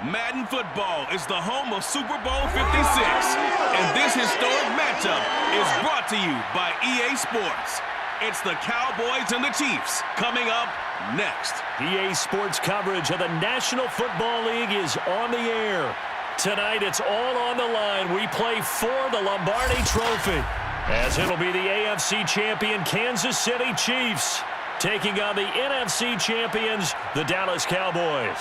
Madden football is the home of Super Bowl 56, and this historic matchup is brought to you by EA Sports. It's the Cowboys and the Chiefs coming up next. EA Sports coverage of the National Football League is on the air. Tonight, it's all on the line. We play for the Lombardi Trophy, as it'll be the AFC champion Kansas City Chiefs taking on the NFC champions, the Dallas Cowboys.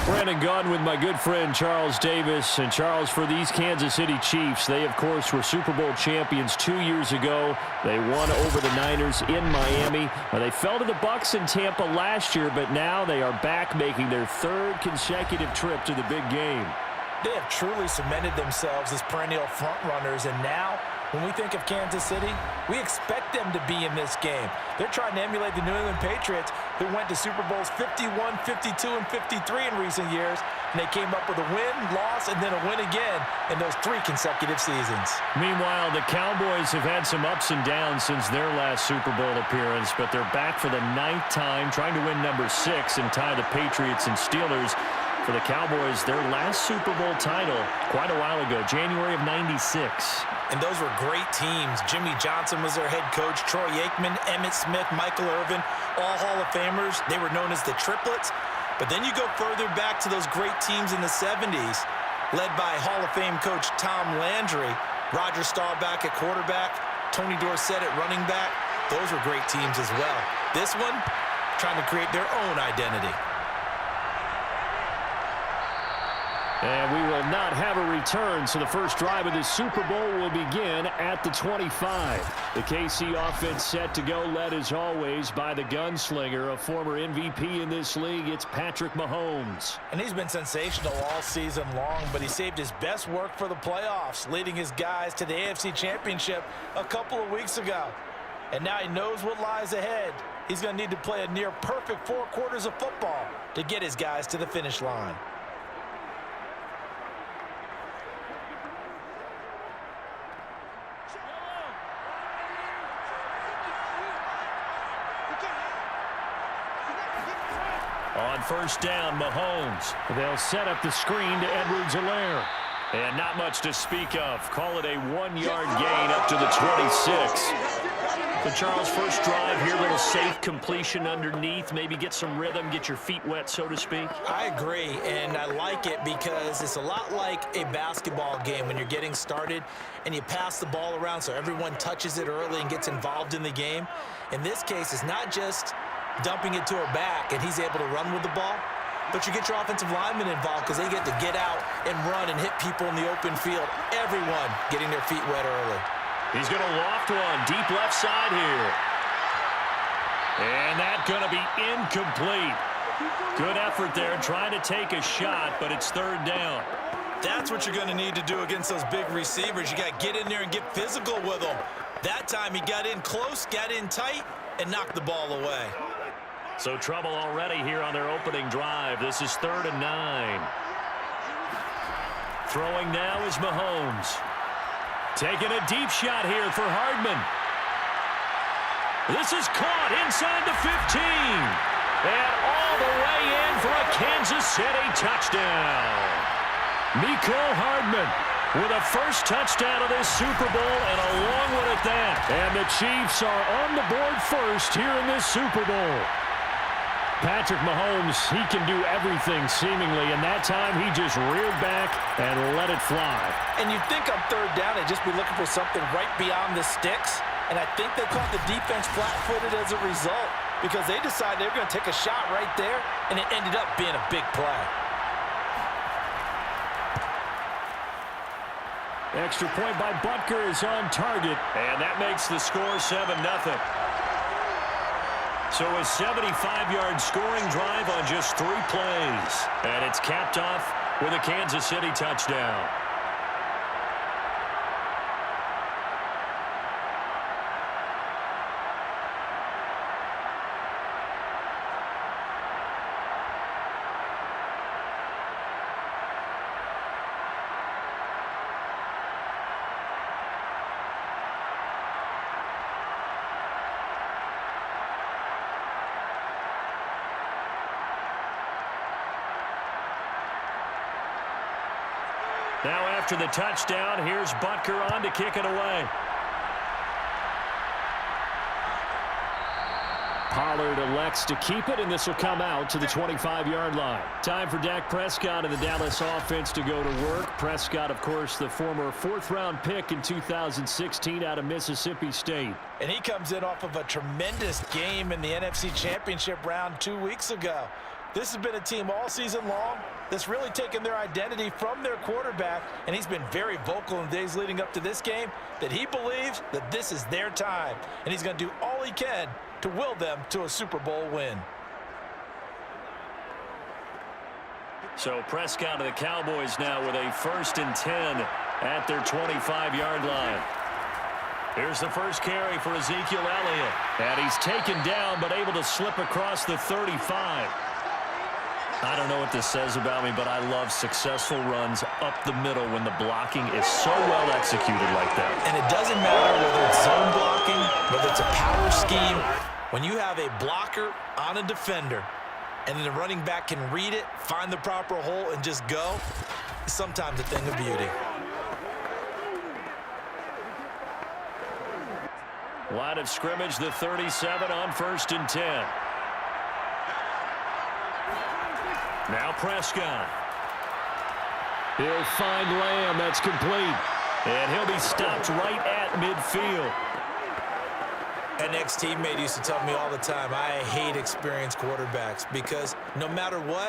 Brandon Gaudin with my good friend Charles Davis. And Charles, for these Kansas City Chiefs, they, of course, were Super Bowl champions 2 years ago. They won over the Niners in Miami. They fell to the Bucs in Tampa last year, but now they are back making their third consecutive trip to the big game. They have truly cemented themselves as perennial front-runners, and now, when we think of Kansas City, we expect them to be in this game. They're trying to emulate the New England Patriots, who went to Super Bowls 51, 52, and 53 in recent years, and they came up with a win, loss, and then a win again in those 3 consecutive seasons. Meanwhile, the Cowboys have had some ups and downs since their last Super Bowl appearance, but they're back for the 9th time, trying to win number 6 and tie the Patriots and Steelers. For the Cowboys, their last Super Bowl title quite a while ago, January of '96. And those were great teams. Jimmy Johnson was their head coach. Troy Aikman, Emmitt Smith, Michael Irvin, all Hall of Famers. They were known as the Triplets. But then you go further back to those great teams in the 70s, led by Hall of Fame coach Tom Landry, Roger Staubach at quarterback, Tony Dorsett at running back. Those were great teams as well. This one, trying to create their own identity. And we will not have a return, so the first drive of this Super Bowl will begin at the 25. The KC offense set to go, led as always by the gunslinger, a former MVP in this league. It's Patrick Mahomes. And he's been sensational all season long, but he saved his best work for the playoffs, leading his guys to the AFC Championship a couple of weeks ago. And now he knows what lies ahead. He's going to need to play a near-perfect 4 quarters of football to get his guys to the finish line. On first down, Mahomes. They'll set up the screen to Edwards-Helaire. And not much to speak of. Call it a 1-yard gain up to the 26. So, Charles, first drive here, little safe completion underneath. Maybe get some rhythm, get your feet wet, so to speak. I agree, and I like it because it's a lot like a basketball game when you're getting started and you pass the ball around so everyone touches it early and gets involved in the game. In this case, it's not just dumping it to a back and he's able to run with the ball, but you get your offensive linemen involved because they get to get out and run and hit people in the open field. Everyone getting their feet wet early. He's going to loft one deep left side here. And that's going to be incomplete. Good effort there trying to take a shot, but it's third down. That's what you're going to need to do against those big receivers. You got to get in there and get physical with them. That time he got in close, got in tight, and knocked the ball away. So trouble already here on their opening drive. This is 3rd and 9. Throwing now is Mahomes. Taking a deep shot here for Hardman. This is caught inside the 15. And all the way in for a Kansas City touchdown. Mecole Hardman with a first touchdown of this Super Bowl, and a long one at that. And the Chiefs are on the board first here in this Super Bowl. Patrick Mahomes, he can do everything seemingly, and that time he just reared back and let it fly. And you'd think on third down they'd just be looking for something right beyond the sticks, and I think they caught the defense flat-footed as a result because they decided they were going to take a shot right there, and it ended up being a big play. Extra point by Butker is on target, and that makes the score 7-0. So a 75-yard scoring drive on just 3 plays. And it's capped off with a Kansas City touchdown. Now after the touchdown, here's Butker on to kick it away. Pollard elects to keep it, and this will come out to the 25-yard line. Time for Dak Prescott and the Dallas offense to go to work. Prescott, of course, the former fourth-round pick in 2016 out of Mississippi State. And he comes in off of a tremendous game in the NFC Championship round 2 weeks ago. This has been a team all season long that's really taken their identity from their quarterback, and he's been very vocal in the days leading up to this game that he believes that this is their time, and he's going to do all he can to will them to a Super Bowl win. So Prescott of the Cowboys now with a 1st and 10 at their 25-yard line. Here's the first carry for Ezekiel Elliott. And he's taken down but able to slip across the 35. I don't know what this says about me, but I love successful runs up the middle when the blocking is so well executed like that. And it doesn't matter whether it's zone blocking, whether it's a power scheme. When you have a blocker on a defender and then the running back can read it, find the proper hole, and just go, it's sometimes a thing of beauty. Line of scrimmage, the 37 on 1st and 10. Now Prescott. He'll find Lamb. That's complete. And he'll be stopped right at midfield. An ex-teammate used to tell me all the time, I hate experienced quarterbacks because no matter what,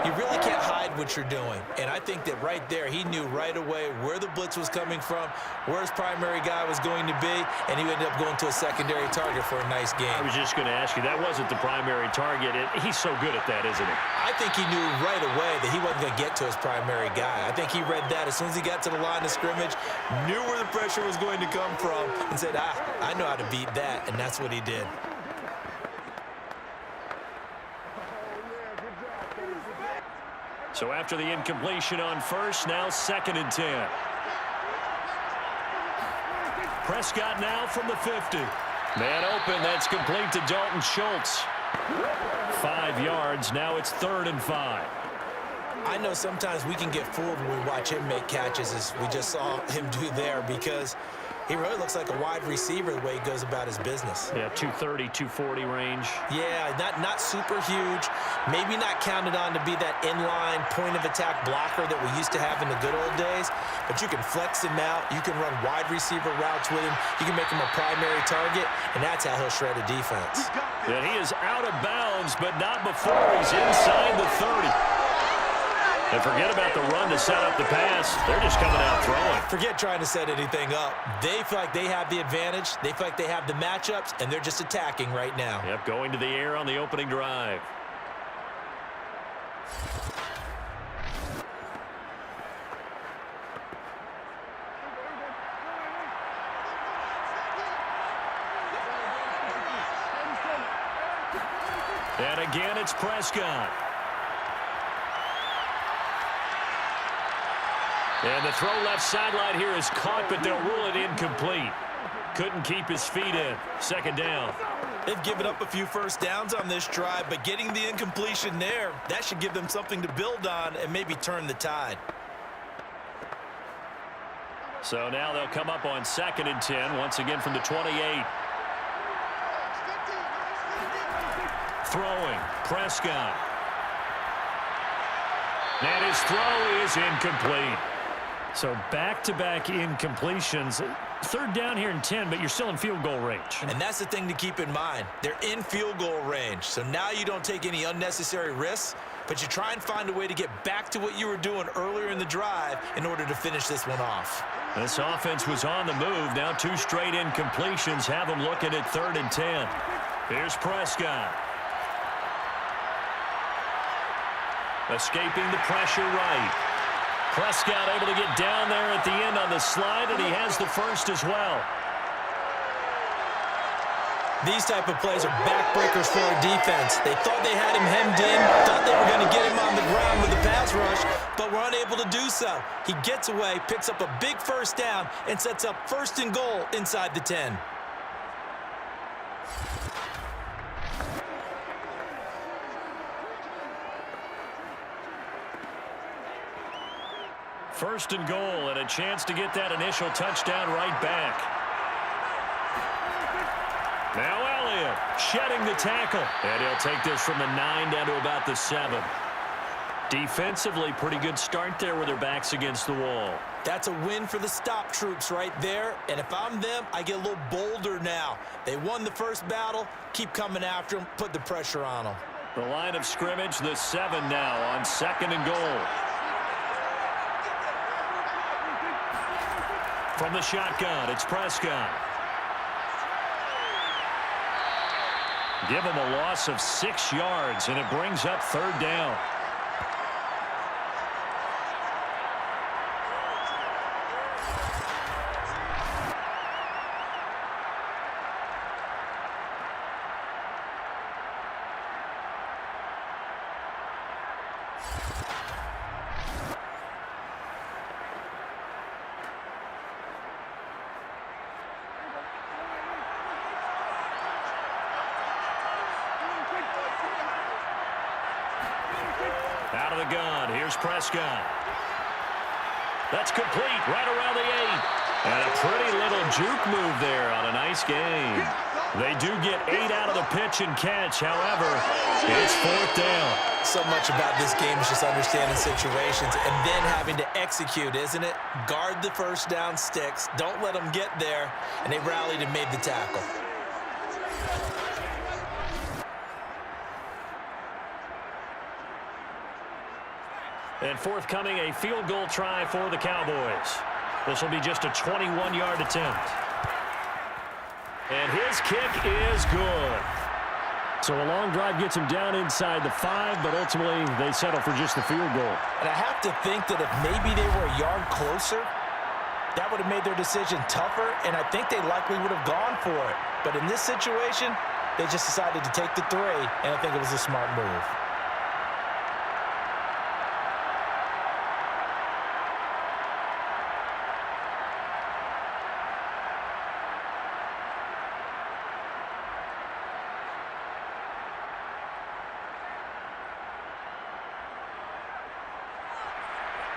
you really can't hide what you're doing. And I think that right there, he knew right away where the blitz was coming from, where his primary guy was going to be, and he ended up going to a secondary target for a nice game. I was just going to ask you, that wasn't the primary target. He's so good at that, isn't he? I think he knew right away that he wasn't going to get to his primary guy. I think he read that as soon as he got to the line of scrimmage, knew where the pressure was going to come from, and said, I know how to beat that. And that's what he did. So after the incompletion on 1st, now 2nd and 10. Prescott now from the 50. Man open, that's complete to Dalton Schultz. 5 yards, now it's 3rd and 5. I know sometimes we can get fooled when we watch him make catches, as we just saw him do there, because he really looks like a wide receiver the way he goes about his business. Yeah, 230, 240 range. Yeah, not super huge. Maybe not counted on to be that inline point-of-attack blocker that we used to have in the good old days, but you can flex him out. You can run wide receiver routes with him. You can make him a primary target, and that's how he'll shred a defense. And he is out of bounds, but not before he's inside the 30. And forget about the run to set up the pass. They're just coming out throwing. Forget trying to set anything up. They feel like they have the advantage. They feel like they have the matchups, and they're just attacking right now. Yep, going to the air on the opening drive. And again, it's Prescott. And the throw left sideline here is caught, but they'll rule it incomplete. Couldn't keep his feet in. 2nd down. They've given up a few first downs on this drive, but getting the incompletion there, that should give them something to build on and maybe turn the tide. So now they'll come up on 2nd and 10, once again from the 28. Throwing, Prescott. And his throw is incomplete. So back-to-back incompletions. 3rd down here and 10, but you're still in field goal range. And that's the thing to keep in mind. They're in field goal range. So now you don't take any unnecessary risks, but you try and find a way to get back to what you were doing earlier in the drive in order to finish this one off. This offense was on the move. Now 2 straight incompletions have them looking at 3rd and 10. Here's Prescott. Escaping the pressure right. Prescott able to get down there at the end on the slide, and he has the first as well. These type of plays are backbreakers for our defense. They thought they had him hemmed in, thought they were going to get him on the ground with a pass rush, but were unable to do so. He gets away, picks up a big first down, and sets up 1st and goal inside the 10. First and goal, and a chance to get that initial touchdown right back. Now Elliott shedding the tackle. And he'll take this from the 9 down to about the 7. Defensively, pretty good start there with their backs against the wall. That's a win for the stop troops right there. And if I'm them, I get a little bolder now. They won the first battle. Keep coming after them. Put the pressure on them. The line of scrimmage, the 7 now on 2nd and goal. From the shotgun, it's Prescott. Give him a loss of 6 yards, and it brings up 3rd down. Out of the gun, here's Prescott. That's complete, right around the 8. And a pretty little juke move there on a nice game. They do get 8 out of the pitch and catch. However, it's 4th down. So much about this game is just understanding situations and then having to execute, isn't it? Guard the first down sticks. Don't let them get there. And they rallied and made the tackle. And forthcoming, a field goal try for the Cowboys. This will be just a 21-yard attempt. And his kick is good. So a long drive gets him down inside the 5, but ultimately they settle for just the field goal. And I have to think that if maybe they were a yard closer, that would have made their decision tougher, and I think they likely would have gone for it. But in this situation, they just decided to take the 3, and I think it was a smart move.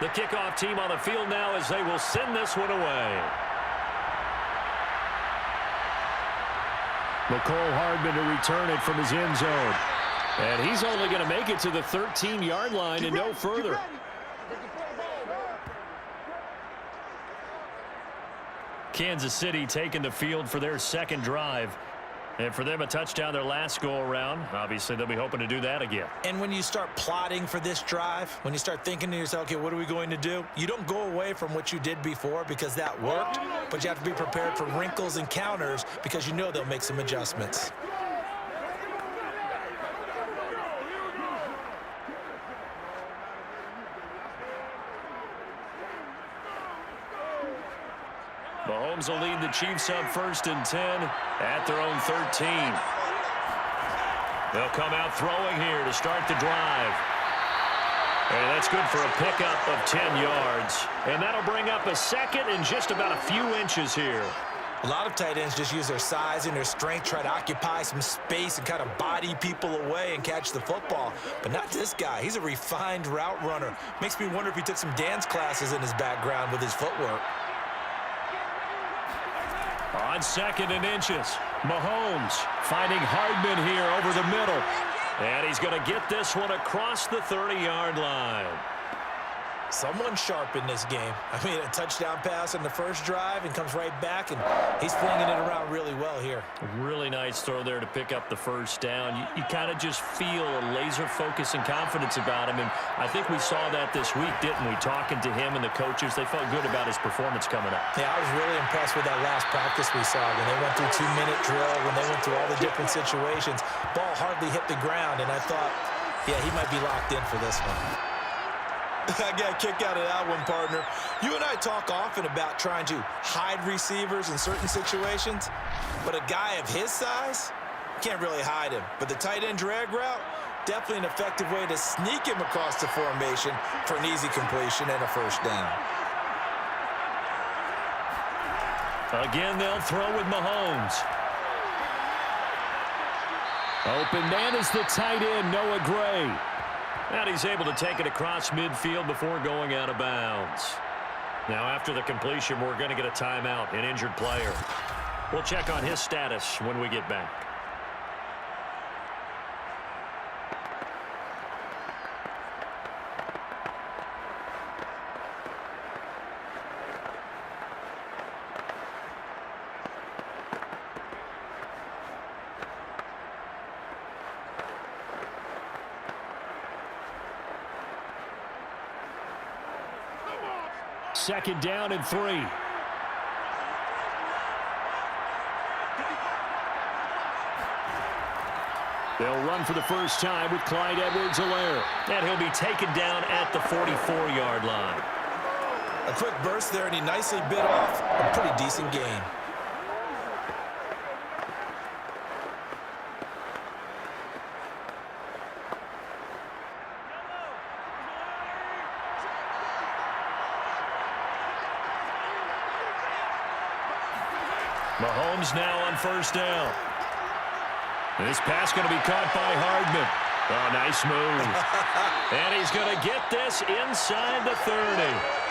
The kickoff team on the field now as they will send this one away. McCole Hardman to return it from his end zone. And he's only going to make it to the 13-yard line and no further. Kansas City taking the field for their 2nd drive. And for them, a touchdown their last go-around. Obviously, they'll be hoping to do that again. And when you start plotting for this drive, when you start thinking to yourself, okay, what are we going to do? You don't go away from what you did before because that worked, but you have to be prepared for wrinkles and counters because you know they'll make some adjustments. Mahomes will lead the Chiefs up 1st and 10 at their own 13. They'll come out throwing here to start the drive. And that's good for a pickup of 10 yards. And that'll bring up a 2nd and just about a few inches here. A lot of tight ends just use their size and their strength, try to occupy some space and kind of body people away and catch the football. But not this guy. He's a refined route runner. Makes me wonder if he took some dance classes in his background with his footwork. On 2nd and inches, Mahomes finding Hardman here over the middle. And he's going to get this one across the 30-yard line. Someone sharp in this game. I mean, a touchdown pass on the first drive and comes right back, and he's flinging it around really well here. Really nice throw there to pick up the first down. You kind of just feel a laser focus and confidence about him, and I think we saw that this week, didn't we? Talking to him and the coaches, they felt good about his performance coming up. Yeah, I was really impressed with that last practice we saw when they went through 2-minute drill, when they went through all the different situations. Ball hardly hit the ground, and I thought, yeah, he might be locked in for this one. I got a kick out of that one, partner. You and I talk often about trying to hide receivers in certain situations, but a guy of his size, can't really hide him. But the tight end drag route, definitely an effective way to sneak him across the formation for an easy completion and a first down. Again, they'll throw with Mahomes. Open man is the tight end, Noah Gray. And he's able to take it across midfield before going out of bounds. Now, after the completion, we're going to get a timeout, an injured player. We'll check on his status when we get back. Second down and 3. They'll run for the first time with Clyde Edwards-Helaire. And he'll be taken down at the 44-yard line. A quick burst there, and he nicely bit off a pretty decent gain. Mahomes now on first down. This pass going to be caught by Hardman. Oh, nice move. And he's going to get this inside the 30.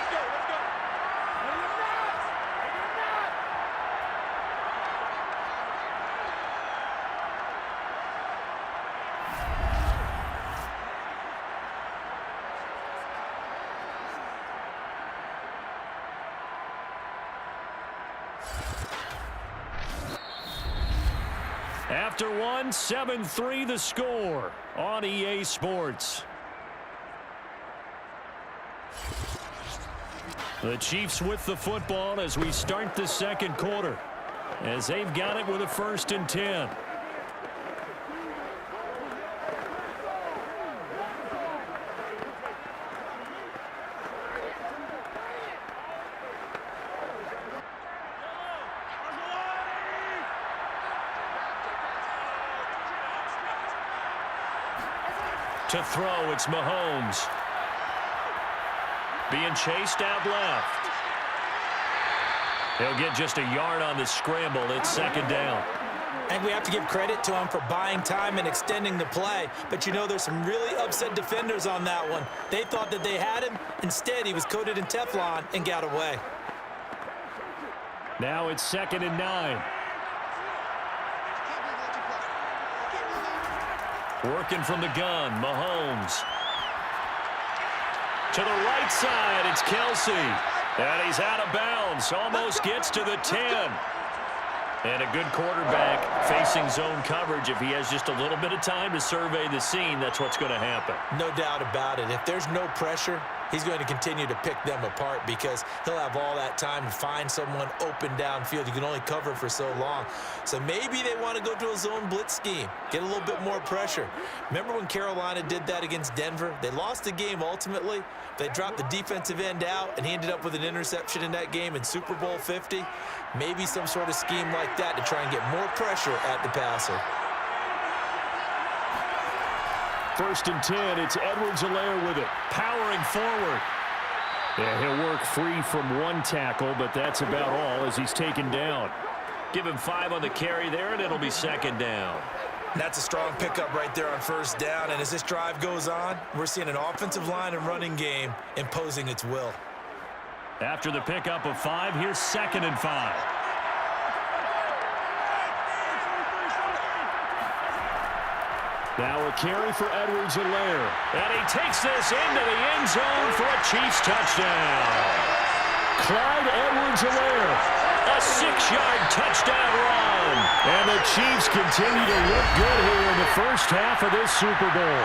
After one, 7-3 the score on EA Sports. The Chiefs with the football as we start the second quarter, as they've got it with a 1st and 10. To throw, it's Mahomes. Being chased out left. He'll get just a yard on the scramble. It's second down. And we have to give credit to him for buying time and extending the play. But you know, there's some really upset defenders on that one. They thought that they had him. Instead, he was coated in Teflon and got away. Now it's 2nd and 9. Working from the gun, Mahomes. To the right side, it's Kelsey. And he's out of bounds. Almost gets to the 10. And a good quarterback facing zone coverage. If he has just a little bit of time to survey the scene, that's what's going to happen. No doubt about it. If there's no pressure, he's going to continue to pick them apart because he'll have all that time to find someone open downfield. You can only cover for so long. So maybe they want to go to a zone blitz scheme, get a little bit more pressure. Remember when Carolina did that against Denver? They lost the game ultimately. They dropped the defensive end out, and he ended up with an interception in that game in Super Bowl 50. Maybe some sort of scheme like that to try and get more pressure at the passer. 1st and 10, it's Edwards-Helaire with it, powering forward. Yeah, he'll work free from one tackle, but that's about all as he's taken down. Give him 5 on the carry there, and it'll be second down. That's a strong pickup right there on first down, and as this drive goes on, we're seeing an offensive line and running game imposing its will. After the pickup of 5, here's 2nd and 5. Now a carry for Edwards-Helaire. And he takes this into the end zone for a Chiefs touchdown. Clyde Edwards-Helaire, a 6-yard touchdown run. And the Chiefs continue to look good here in the first half of this Super Bowl.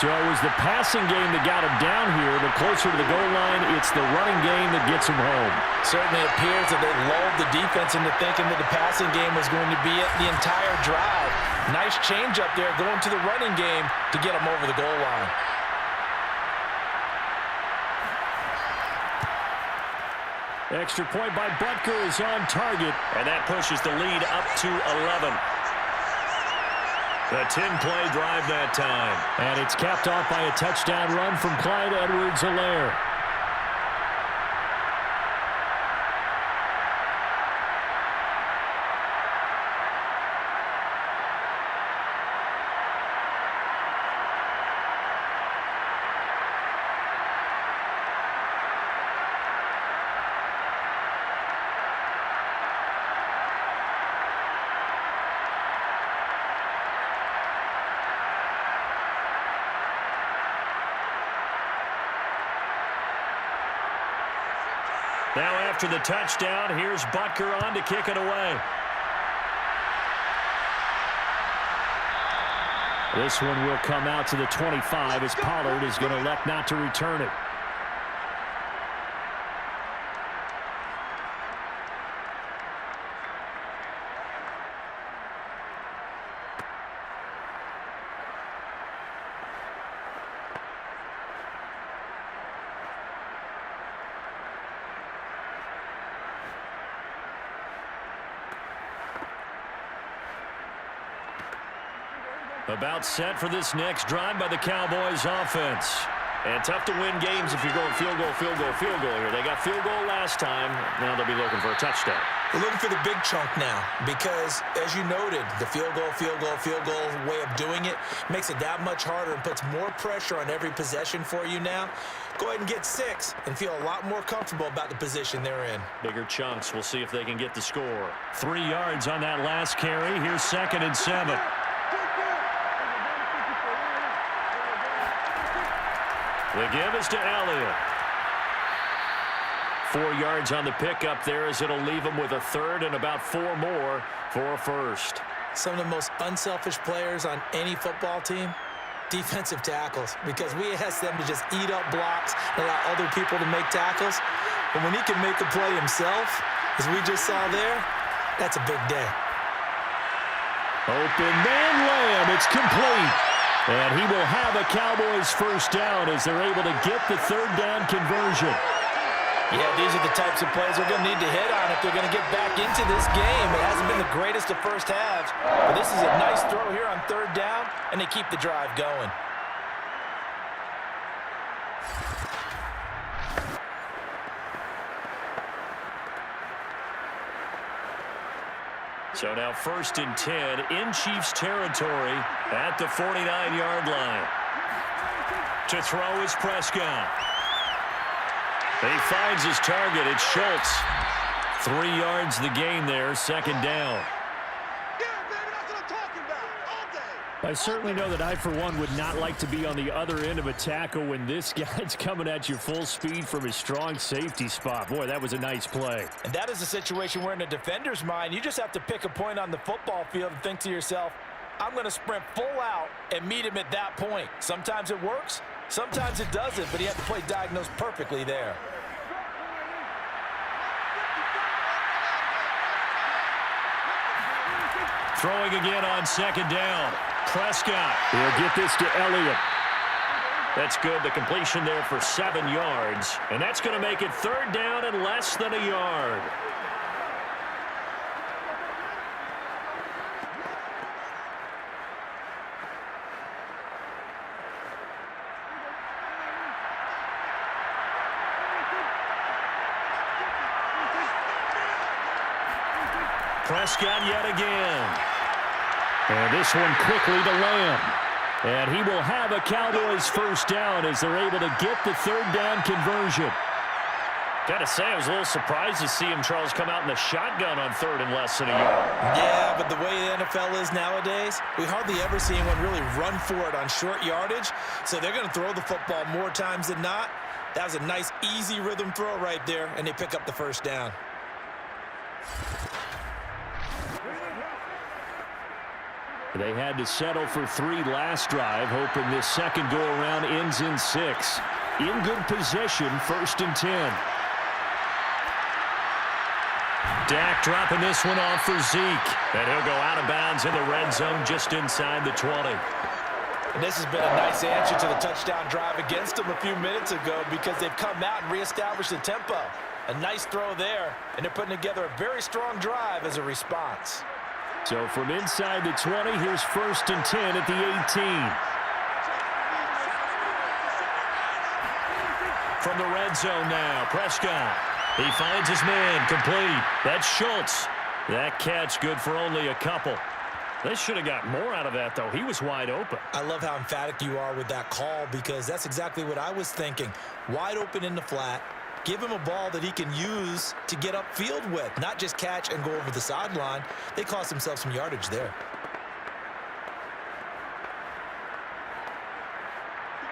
So it was the passing game that got him down here, but closer to the goal line, it's the running game that gets him home. Certainly appears that they lulled the defense into thinking that the passing game was going to be it the entire drive. Nice change up there going to the running game to get him over the goal line. Extra point by Butker is on target, and that pushes the lead up to 11. A 10-play drive that time. And it's capped off by a touchdown run from Clyde Edwards-Helaire. Now after the touchdown, here's Butker on to kick it away. This one will come out to the 25 as Pollard is going to elect not to return it. About set for this next drive by the Cowboys offense. And tough to win games if you're going field goal, field goal, field goal here. They got field goal last time. Now they'll be looking for a touchdown. They're looking for the big chunk now because, as you noted, the field goal way of doing it makes it that much harder and puts more pressure on every possession for you now. Go ahead and get 6 and feel a lot more comfortable about the position they're in. Bigger chunks. We'll see if they can get the score. 3 yards on that last carry. Here's 2nd and 7. The give is to Elliott. 4 yards on the pickup there as it'll leave him with a 3rd and about 4 more for a 1st. Some of the most unselfish players on any football team, defensive tackles, because we ask them to just eat up blocks and allow other people to make tackles. But when he can make a play himself, as we just saw there, that's a big day. Open man Lamb. It's complete. And he will have a Cowboys 1st down as they're able to get the 3rd down conversion. Yeah, these are the types of plays they're going to need to hit on if they're going to get back into this game. It hasn't been the greatest of first halves, but this is a nice throw here on 3rd down, and they keep the drive going. So now 1st and 10 in Chiefs territory at the 49-yard line. To throw is Prescott. He finds his target. It's Schultz. 3 yards the gain there, 2nd down. I certainly know that I, for one, would not like to be on the other end of a tackle when this guy's coming at you full speed from his strong safety spot. Boy, that was a nice play. And that is a situation where in a defender's mind, you just have to pick a point on the football field and think to yourself, I'm going to sprint full out and meet him at that point. Sometimes it works, sometimes it doesn't, but he had to play diagnosed perfectly there. Throwing again on 2nd down. Prescott. He'll get this to Elliott. That's good. The completion there for 7 yards. And that's going to make it 3rd down and less than a yard. Prescott yet again. And this one quickly to Lamb. And he will have a Cowboys 1st down as they're able to get the 3rd down conversion. Got to say, I was a little surprised to see him, Charles, come out in the shotgun on 3rd and less than a yard. Yeah, but the way the NFL is nowadays, we hardly ever see anyone really run for it on short yardage. So they're going to throw the football more times than not. That was a nice, easy rhythm throw right there, and they pick up the 1st down. They had to settle for 3 last drive, hoping this 2nd go-around ends in 6. In good position, 1st and 10. Dak dropping this one off for Zeke. And he'll go out of bounds in the red zone just inside the 20. And this has been a nice answer to the touchdown drive against them a few minutes ago because they've come out and reestablished the tempo. A nice throw there, and they're putting together a very strong drive as a response. So from inside the 20, here's 1st and 10 at the 18. From the red zone now, Prescott. He finds his man, complete. That's Schultz. That catch good for only a couple. They should have got more out of that, though. He was wide open. I love how emphatic you are with that call because that's exactly what I was thinking. Wide open in the flat. Give him a ball that he can use to get upfield with, not just catch and go over the sideline. They cost themselves some yardage there.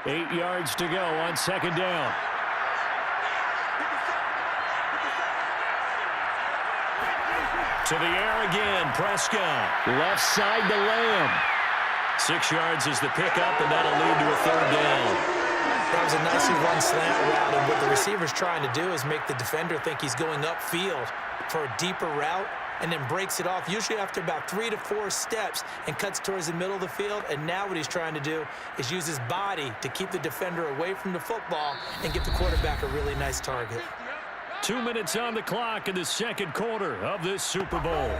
8 yards to go on 2nd down. To the air again, Prescott. Left side to Lamb. 6 yards is the pickup, and that'll lead to a 3rd down. That was a nicely run slant route, and what the receiver's trying to do is make the defender think he's going upfield for a deeper route, and then breaks it off, usually after about 3 to 4 steps, and cuts towards the middle of the field. And now what he's trying to do is use his body to keep the defender away from the football and get the quarterback a really nice target. 2 minutes on the clock in the 2nd quarter of this Super Bowl.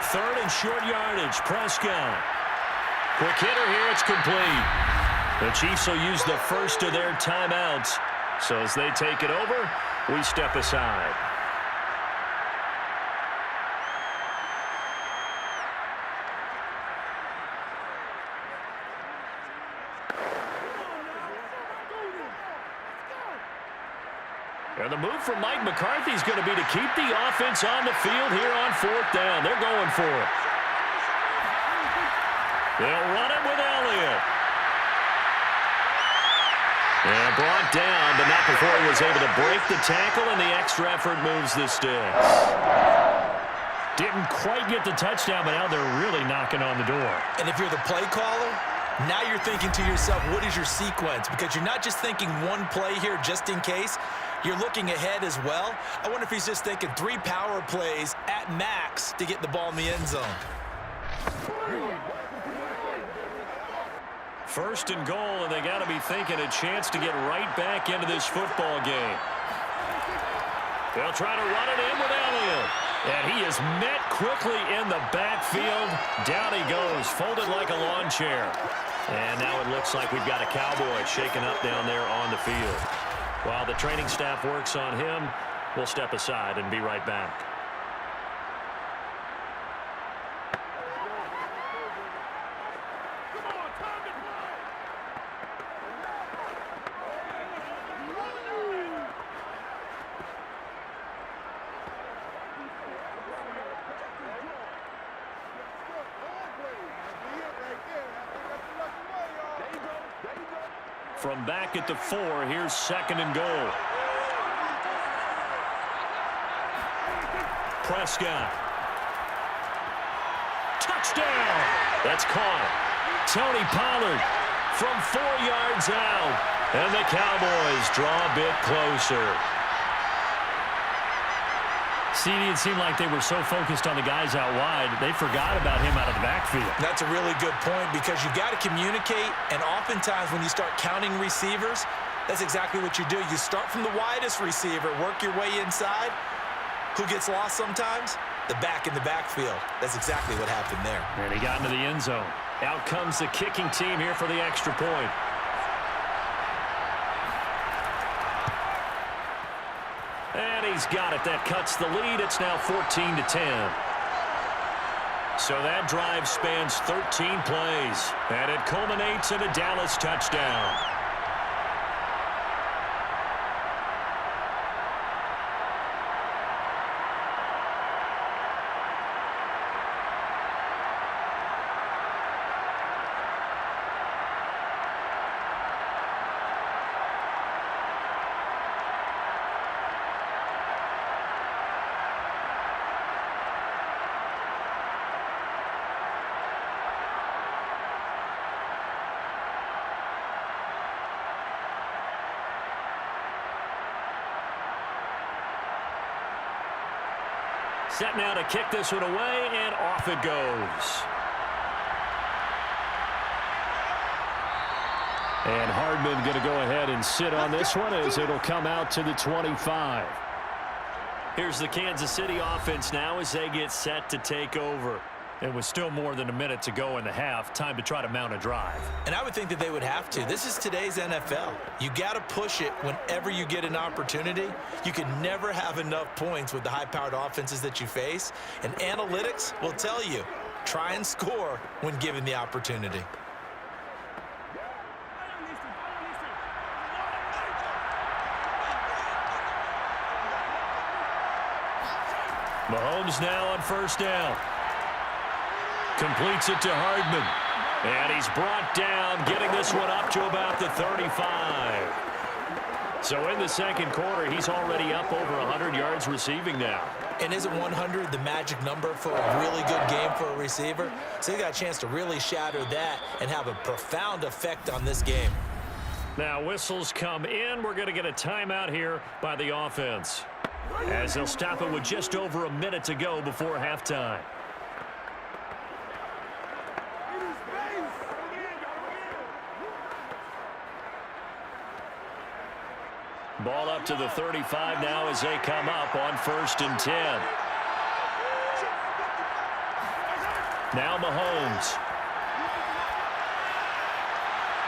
Third and short yardage, Prescott. Quick hitter here, it's complete. The Chiefs will use the first of their timeouts. So as they take it over, we step aside. And the move from Mike McCarthy is going to be to keep the offense on the field here on 4th down. They're going for it. They'll run it with Elliott. And brought down, but not before he was able to break the tackle, and the extra effort moves the sticks. Didn't quite get the touchdown, but now they're really knocking on the door. And if you're the play caller, now you're thinking to yourself, what is your sequence? Because you're not just thinking one play here just in case. You're looking ahead as well. I wonder if he's just thinking 3 power plays at max to get the ball in the end zone. 1st and goal, and they got to be thinking a chance to get right back into this football game. They'll try to run it in with Elliott. And he is met quickly in the backfield. Down he goes, folded like a lawn chair. And now it looks like we've got a Cowboy shaken up down there on the field. While the training staff works on him, we'll step aside and be right back. From back at the 4, here's 2nd and goal. Prescott. Touchdown! That's caught. Tony Pollard from 4 yards out. And the Cowboys draw a bit closer. CD, it seemed like they were so focused on the guys out wide, they forgot about him out of the backfield. That's a really good point because you got to communicate, and oftentimes when you start counting receivers, that's exactly what you do. You start from the widest receiver, work your way inside. Who gets lost sometimes? The back in the backfield. That's exactly what happened there. And he got into the end zone. Out comes the kicking team here for the extra point. And he's got it. That cuts the lead. It's now 14-10. So that drive spans 13 plays. And it culminates in a Dallas touchdown. Set now to kick this one away, and off it goes. And Hardman going to go ahead and sit on this one as it'll come out to the 25. Here's the Kansas City offense now as they get set to take over. And with still more than a minute to go in the half, time to try to mount a drive. And I would think that they would have to. This is today's NFL. You got to push it whenever you get an opportunity. You can never have enough points with the high-powered offenses that you face. And analytics will tell you, try and score when given the opportunity. Mahomes now on first down. Completes it to Hardman. And he's brought down, getting this one up to about the 35. So in the second quarter, he's already up over 100 yards receiving now. And isn't 100 the magic number for a really good game for a receiver? So he got a chance to really shatter that and have a profound effect on this game. Now whistles come in. We're going to get a timeout here by the offense, as they'll stop it with just over a minute to go before halftime. Ball up to the 35 now as they come up on 1st and 10. Now Mahomes.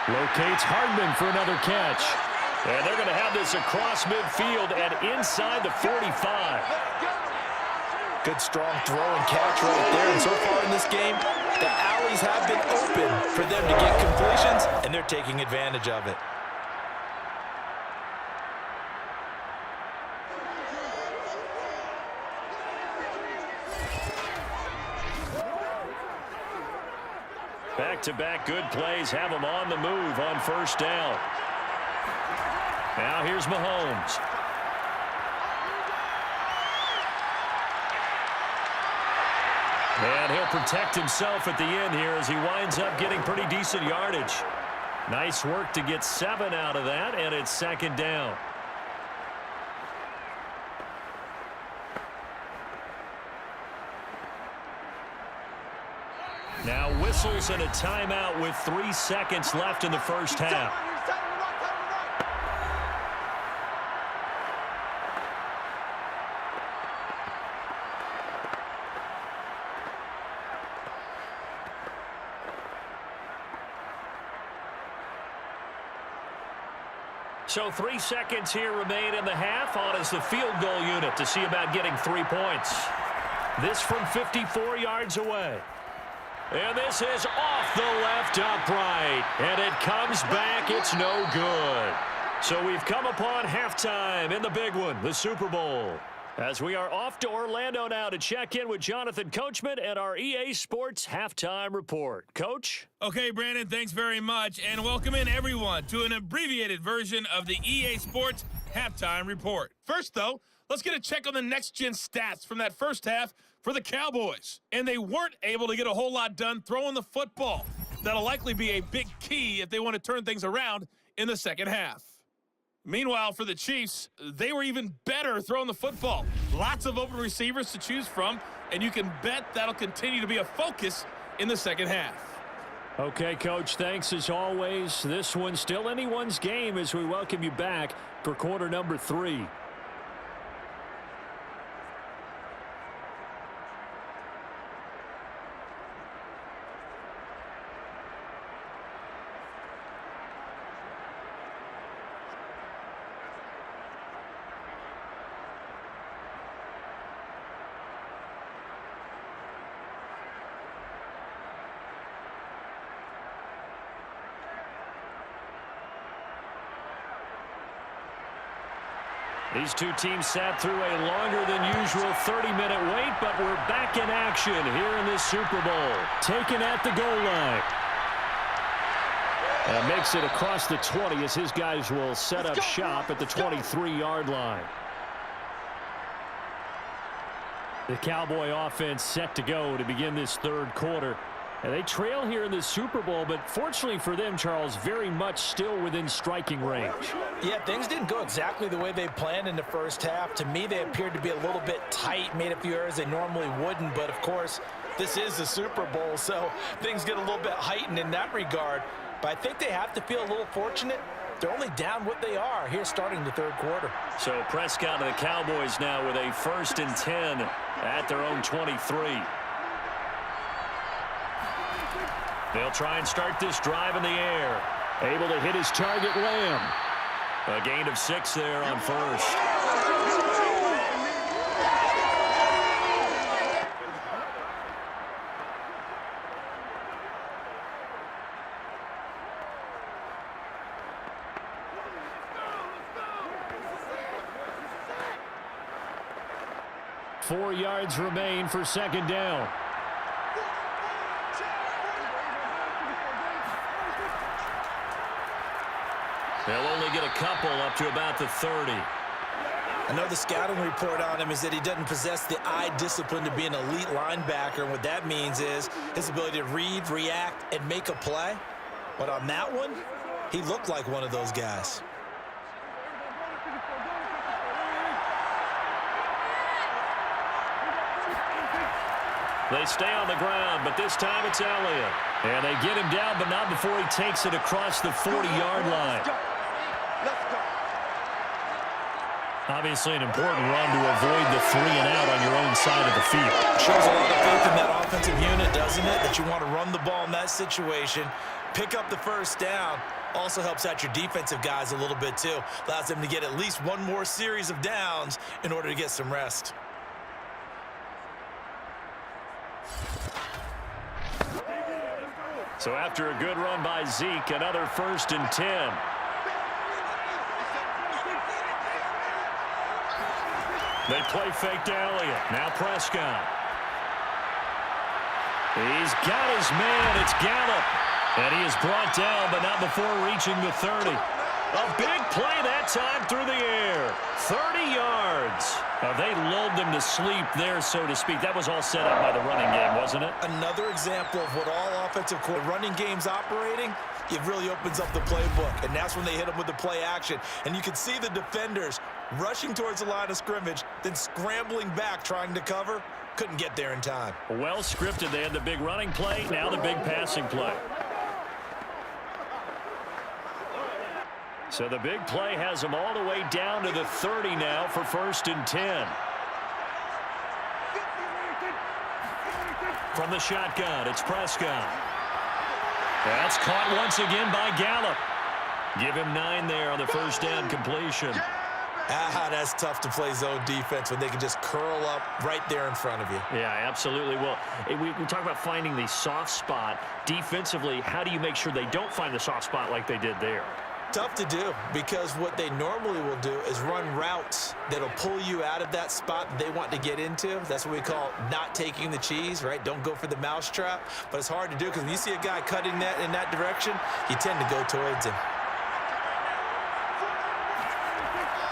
Locates Hardman for another catch. And they're going to have this across midfield and inside the 45. Good strong throw and catch right there. And so far in this game, the alleys have been open for them to get completions, and they're taking advantage of it. Back-to-back good plays have them on the move on first down. Now here's Mahomes. And he'll protect himself at the end here as he winds up getting pretty decent yardage. Nice work to get 7 out of that, and it's 2nd down. Now whistles and a timeout with 3 seconds left in the first half. So 3 seconds here remain in the half. On is the field goal unit to see about getting 3 points. This from 54 yards away. And this is off the left upright. And it comes back. It's no good. So we've come upon halftime in the big one, the Super Bowl. As we are off to Orlando now to check in with Jonathan Coachman and our EA Sports Halftime Report. Coach? Okay, Brandon, thanks very much. And welcome in, everyone, to an abbreviated version of the EA Sports Halftime Report. First, though, let's get a check on the next-gen stats from that first half for the Cowboys. And they weren't able to get a whole lot done throwing the football. That'll likely be a big key if they want to turn things around in the second half. Meanwhile, for the Chiefs, they were even better throwing the football. Lots of open receivers to choose from, and you can bet that'll continue to be a focus in the second half. Okay, Coach, thanks as always. This one's still anyone's game as we welcome you back for quarter number 3. These two teams sat through a longer than usual 30-minute wait, but we're back in action here in this Super Bowl. Taken at the goal line. And makes it across the 20 as his guys will set up shop at the 23-yard line. The Cowboy offense set to go to begin this third quarter. And they trail here in the Super Bowl, but fortunately for them, Charles, very much still within striking range. Yeah, things didn't go exactly the way they planned in the first half. To me, they appeared to be a little bit tight, made a few errors they normally wouldn't. But, of course, this is the Super Bowl, so things get a little bit heightened in that regard. But I think they have to feel a little fortunate. They're only down what they are here starting the third quarter. So Prescott and the Cowboys now with a 1st and 10 at their own 23. They'll try and start this drive in the air. Able to hit his target, Lamb. A gain of 6 there on first. 4 yards remain for second down. They'll only get a couple up to about the 30. I know the scouting report on him is that he doesn't possess the eye discipline to be an elite linebacker. And what that means is his ability to read, react, and make a play. But on that one, he looked like one of those guys. They stay on the ground, but this time it's Elliott. And they get him down, but not before he takes it across the 40-yard line. Obviously an important run to avoid the 3 and out on your own side of the field. Shows a lot of faith in that offensive unit, doesn't it? That you want to run the ball in that situation, pick up the first down. Also helps out your defensive guys a little bit too. Allows them to get at least one more series of downs in order to get some rest. So after a good run by Zeke, another 1st and 10. They play fake to Elliott. Now Prescott. He's got his man. It's Gallup. And he is brought down, but not before reaching the 30. A big play that time through the air. 30 yards. They lulled them to sleep there, so to speak. That was all set up by the running game, wasn't it? Another example of what all offensive running games operating, it really opens up the playbook. And that's when they hit them with the play action. And you can see the defenders rushing towards the line of scrimmage, then scrambling back trying to cover. Couldn't get there in time. Well scripted. They had the big running play, now the big passing play. So the big play has them all the way down to the 30 now for 1st and 10. From the shotgun, it's Prescott. That's caught once again by Gallup. Give him 9 there on the first down completion. That's tough to play zone defense when they can just curl up right there in front of you. Yeah, absolutely. Well, we talk about finding the soft spot. Defensively, how do you make sure they don't find the soft spot like they did there? Tough to do, because what they normally will do is run routes that'll pull you out of that spot that they want to get into. That's what we call not taking the cheese, right? Don't go for the mousetrap. But it's hard to do because when you see a guy cutting that in that direction, you tend to go towards him.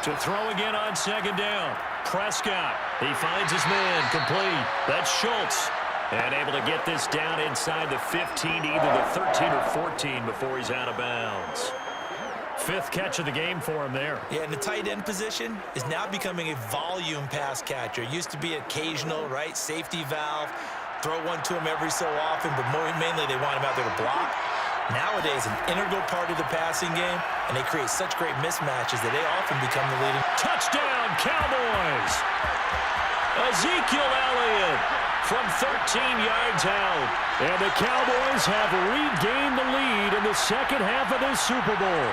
To throw again on second down. Prescott. He finds his man complete. That's Schultz. And able to get this down inside the 15, either the 13 or 14 before he's out of bounds. 5th catch of the game for him there. Yeah, and the tight end position is now becoming a volume pass catcher. It used to be occasional, right? Safety valve. Throw one to him every so often, but mainly they want him out there to block. Nowadays, an integral part of the passing game, and they create such great mismatches that they often become the leading. Touchdown, Cowboys! Ezekiel Elliott from 13 yards out. And the Cowboys have regained the lead in the second half of this Super Bowl.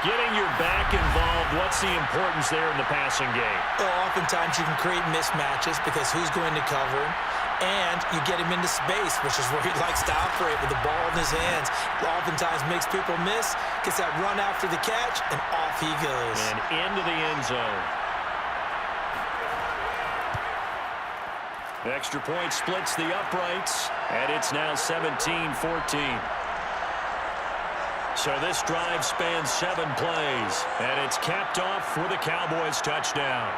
Getting your back involved, what's the importance there in the passing game? Well, oftentimes you can create mismatches because who's going to cover him, and you get him into space, which is where he likes to operate with the ball in his hands. Oftentimes makes people miss, gets that run after the catch, and off he goes. And into the end zone. The extra point splits the uprights, and it's now 17-14. So this drive spans 7 plays, and it's capped off with a Cowboys touchdown.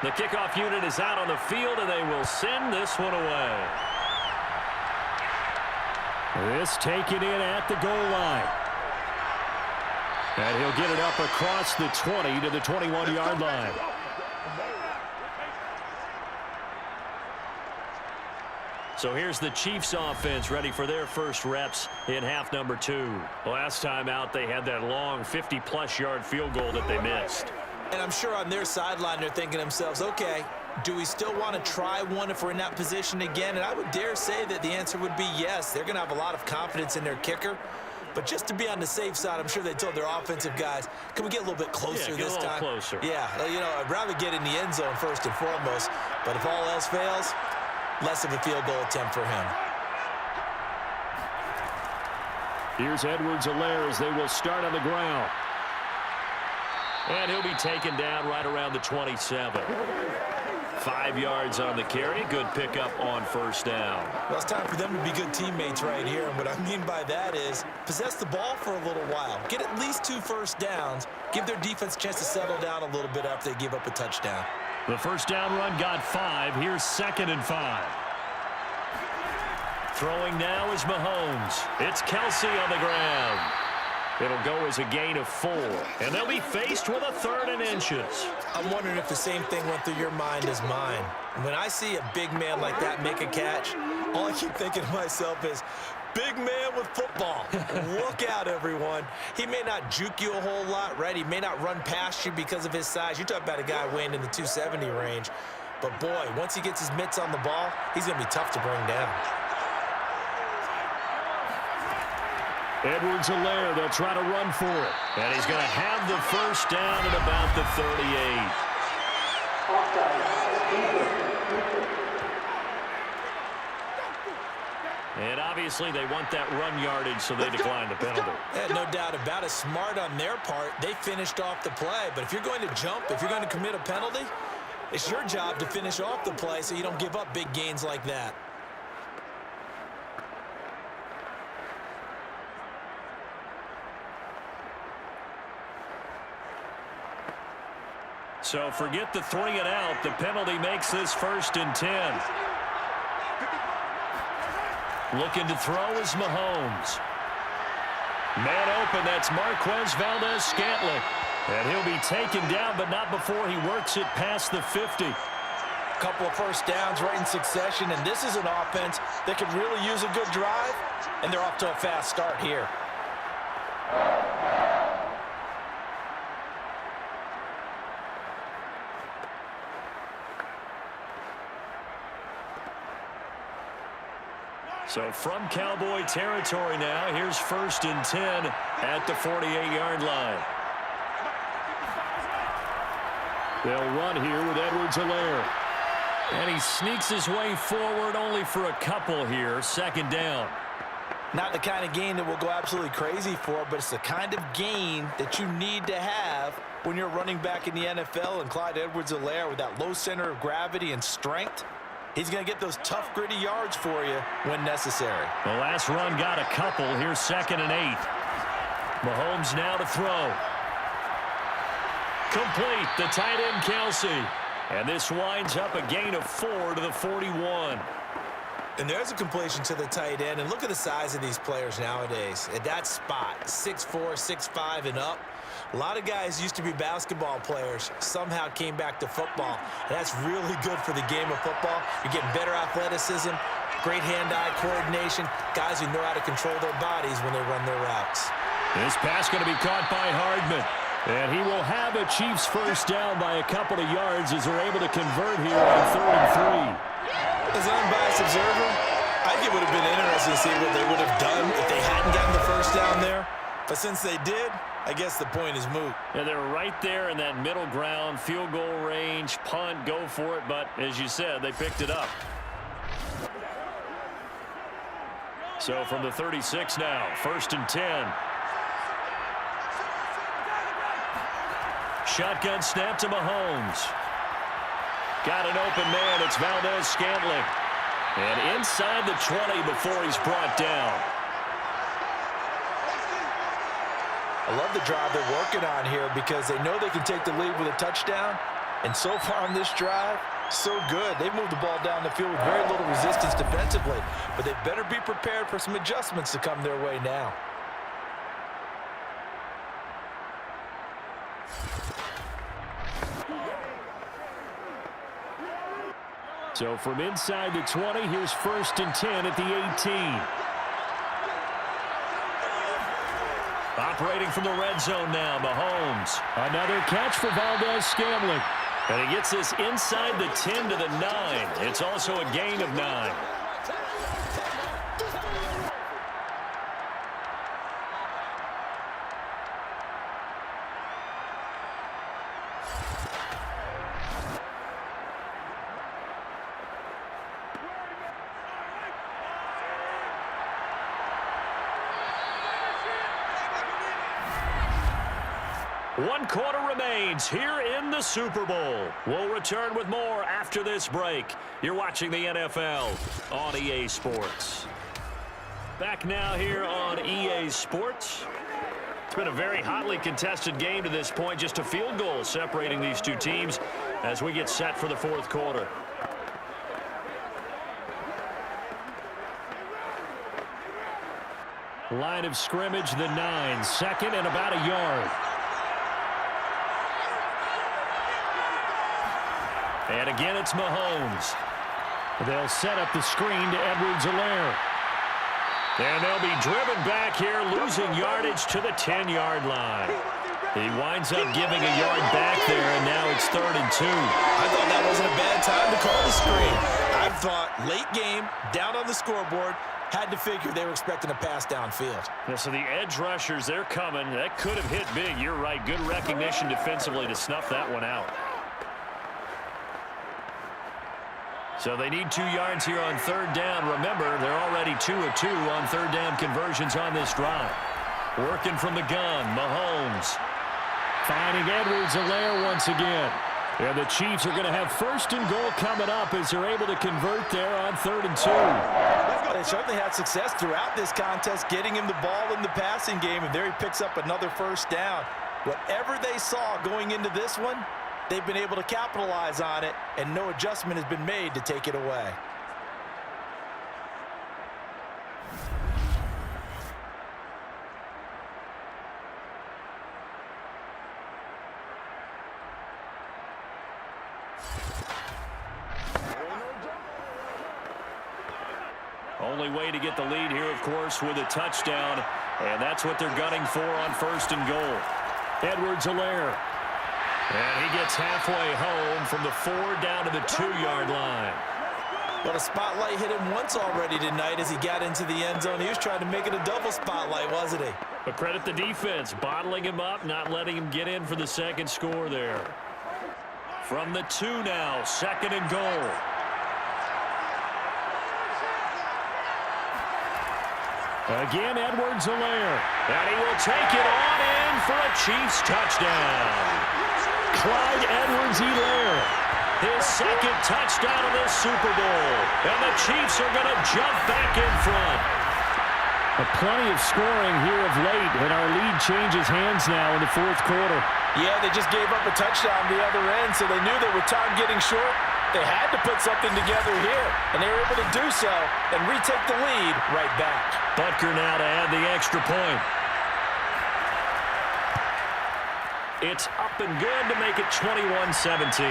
The kickoff unit is out on the field, and they will send this one away. This taken in at the goal line. And he'll get it up across the 20 to the 21-yard line. So here's the Chiefs offense ready for their first reps in half number 2. Last time out, they had that long 50-plus yard field goal that they missed. And I'm sure on their sideline, they're thinking to themselves, okay, do we still want to try one if we're in that position again? And I would dare say that the answer would be yes. They're going to have a lot of confidence in their kicker. But just to be on the safe side, I'm sure they told their offensive guys, can we get a little bit closer this time? Yeah, get a little closer. Yeah, you know, I'd rather get in the end zone first and foremost. But if all else fails, less of a field goal attempt for him. Here's Edwards-Helaire as they will start on the ground. And he'll be taken down right around the 27. 5 yards on the carry. Good pickup on first down. Well, it's time for them to be good teammates right here. And what I mean by that is possess the ball for a little while. Get at least 2 first downs. Give their defense a chance to settle down a little bit after they give up a touchdown. The first down run got 5. Here's 2nd and 5. Throwing now is Mahomes. It's Kelsey on the ground. It'll go as a gain of 4. And they'll be faced with a 3rd and inches. I'm wondering if the same thing went through your mind as mine. When I see a big man like that make a catch, all I keep thinking to myself is, big man with football. Look out, everyone. He may not juke you a whole lot, right? He may not run past you because of his size. You're talking about a guy weighing in the 270 range. But, boy, once he gets his mitts on the ball, he's going to be tough to bring down. Edwards-Helaire, they'll try to run for it. And he's going to have the first down at about the 38. And obviously they want that run yardage, so they decline the penalty. Yeah, no doubt about it. Smart on their part. They finished off the play. But if you're going to jump, if you're going to commit a penalty, it's your job to finish off the play so you don't give up big gains like that. So forget the 3 and out. The penalty makes this 1st and 10. Looking to throw is Mahomes. Man open, that's Marquez Valdes-Scantling. And he'll be taken down, but not before he works it past the 50. Couple of first downs right in succession, and this is an offense that could really use a good drive, and they're off to a fast start here. So from Cowboy territory now, here's 1st and 10 at the 48-yard line. They'll run here with Edwards-Helaire. And he sneaks his way forward only for a couple here. 2nd down. Not the kind of gain that we'll go absolutely crazy for, but it's the kind of gain that you need to have when you're running back in the NFL. And Clyde Edwards-Helaire, with that low center of gravity and strength, he's going to get those tough, gritty yards for you when necessary. The last run got a couple. Here's 2nd and 8. Mahomes now to throw. Complete. The tight end, Kelsey. And this winds up a gain of 4 to the 41. And there's a completion to the tight end. And look at the size of these players nowadays. At that spot, 6'4", 6'5", and up. A lot of guys used to be basketball players, somehow came back to football. And that's really good for the game of football. You're getting better athleticism, great hand-eye coordination, guys who know how to control their bodies when they run their routes. This pass going to be caught by Hardman. And he will have a Chiefs first down by a couple of yards as they're able to convert here on 3rd and 3. As an unbiased observer, I think it would have been interesting to see what they would have done if they hadn't gotten the first down there. But since they did, I guess the point is moot. Yeah, they were right there in that middle ground, field goal range, punt, go for it. But as you said, they picked it up. So from the 36 now, 1st and 10. Shotgun snap to Mahomes. Got an open man. It's Valdes-Scantling. And inside the 20 before he's brought down. I love the drive they're working on here because they know they can take the lead with a touchdown. And so far on this drive, so good. They've moved the ball down the field with very little resistance defensively. But they better be prepared for some adjustments to come their way now. So from inside the 20, here's 1st and 10 at the 18. Operating from the red zone now, Mahomes. Another catch for Valdez-Scantling. And he gets this inside the 10 to the 9. It's also a gain of 9. One quarter remains here in the Super Bowl. We'll return with more after this break. You're watching the NFL on EA Sports. Back now here on EA Sports. It's been a very hotly contested game to this point. Just a field goal separating these two teams as we get set for the 4th quarter. Line of scrimmage, the 9. 2nd and about a yard. And again, it's Mahomes. They'll set up the screen to Edwards-Helaire. And they'll be driven back here, losing yardage to the 10-yard line. He winds up giving a yard back there, and now it's 3rd and 2. I thought that wasn't a bad time to call the screen. I thought late game, down on the scoreboard, had to figure they were expecting a pass downfield. Yeah, so the edge rushers, they're coming. That could have hit big. You're right. Good recognition defensively to snuff that one out. So they need 2 yards here on 3rd down. Remember, they're already 2 of 2 on 3rd down conversions on this drive. Working from the gun, Mahomes. Finding Edwards-Helaire once again. And the Chiefs are going to have 1st and goal coming up as they're able to convert there on 3rd and 2. They certainly had success throughout this contest, getting him the ball in the passing game, and there he picks up another 1st down. Whatever they saw going into this one, they've been able to capitalize on it, and no adjustment has been made to take it away. Only way to get the lead here, of course, with a touchdown, and that's what they're gunning for on 1st and goal. Edwards-Helaire. And he gets halfway home from the 4 down to the 2-yard line. Well, the spotlight hit him once already tonight as he got into the end zone. He was trying to make it a double spotlight, wasn't he? But credit the defense, bottling him up, not letting him get in for the 2nd score there. From the 2 now, 2nd and goal. Again, Edwards-Helaire. And he will take it on in for a Chiefs touchdown. Clyde Edwards-Helaire, his 2nd touchdown of this Super Bowl. And the Chiefs are going to jump back in front. Plenty of scoring here of late, and our lead changes hands now in the 4th quarter. Yeah, they just gave up a touchdown the other end, so they knew that with time getting short, they had to put something together here, and they were able to do so and retake the lead right back. Butker now to add the extra point. It's up and good to make it 21-17.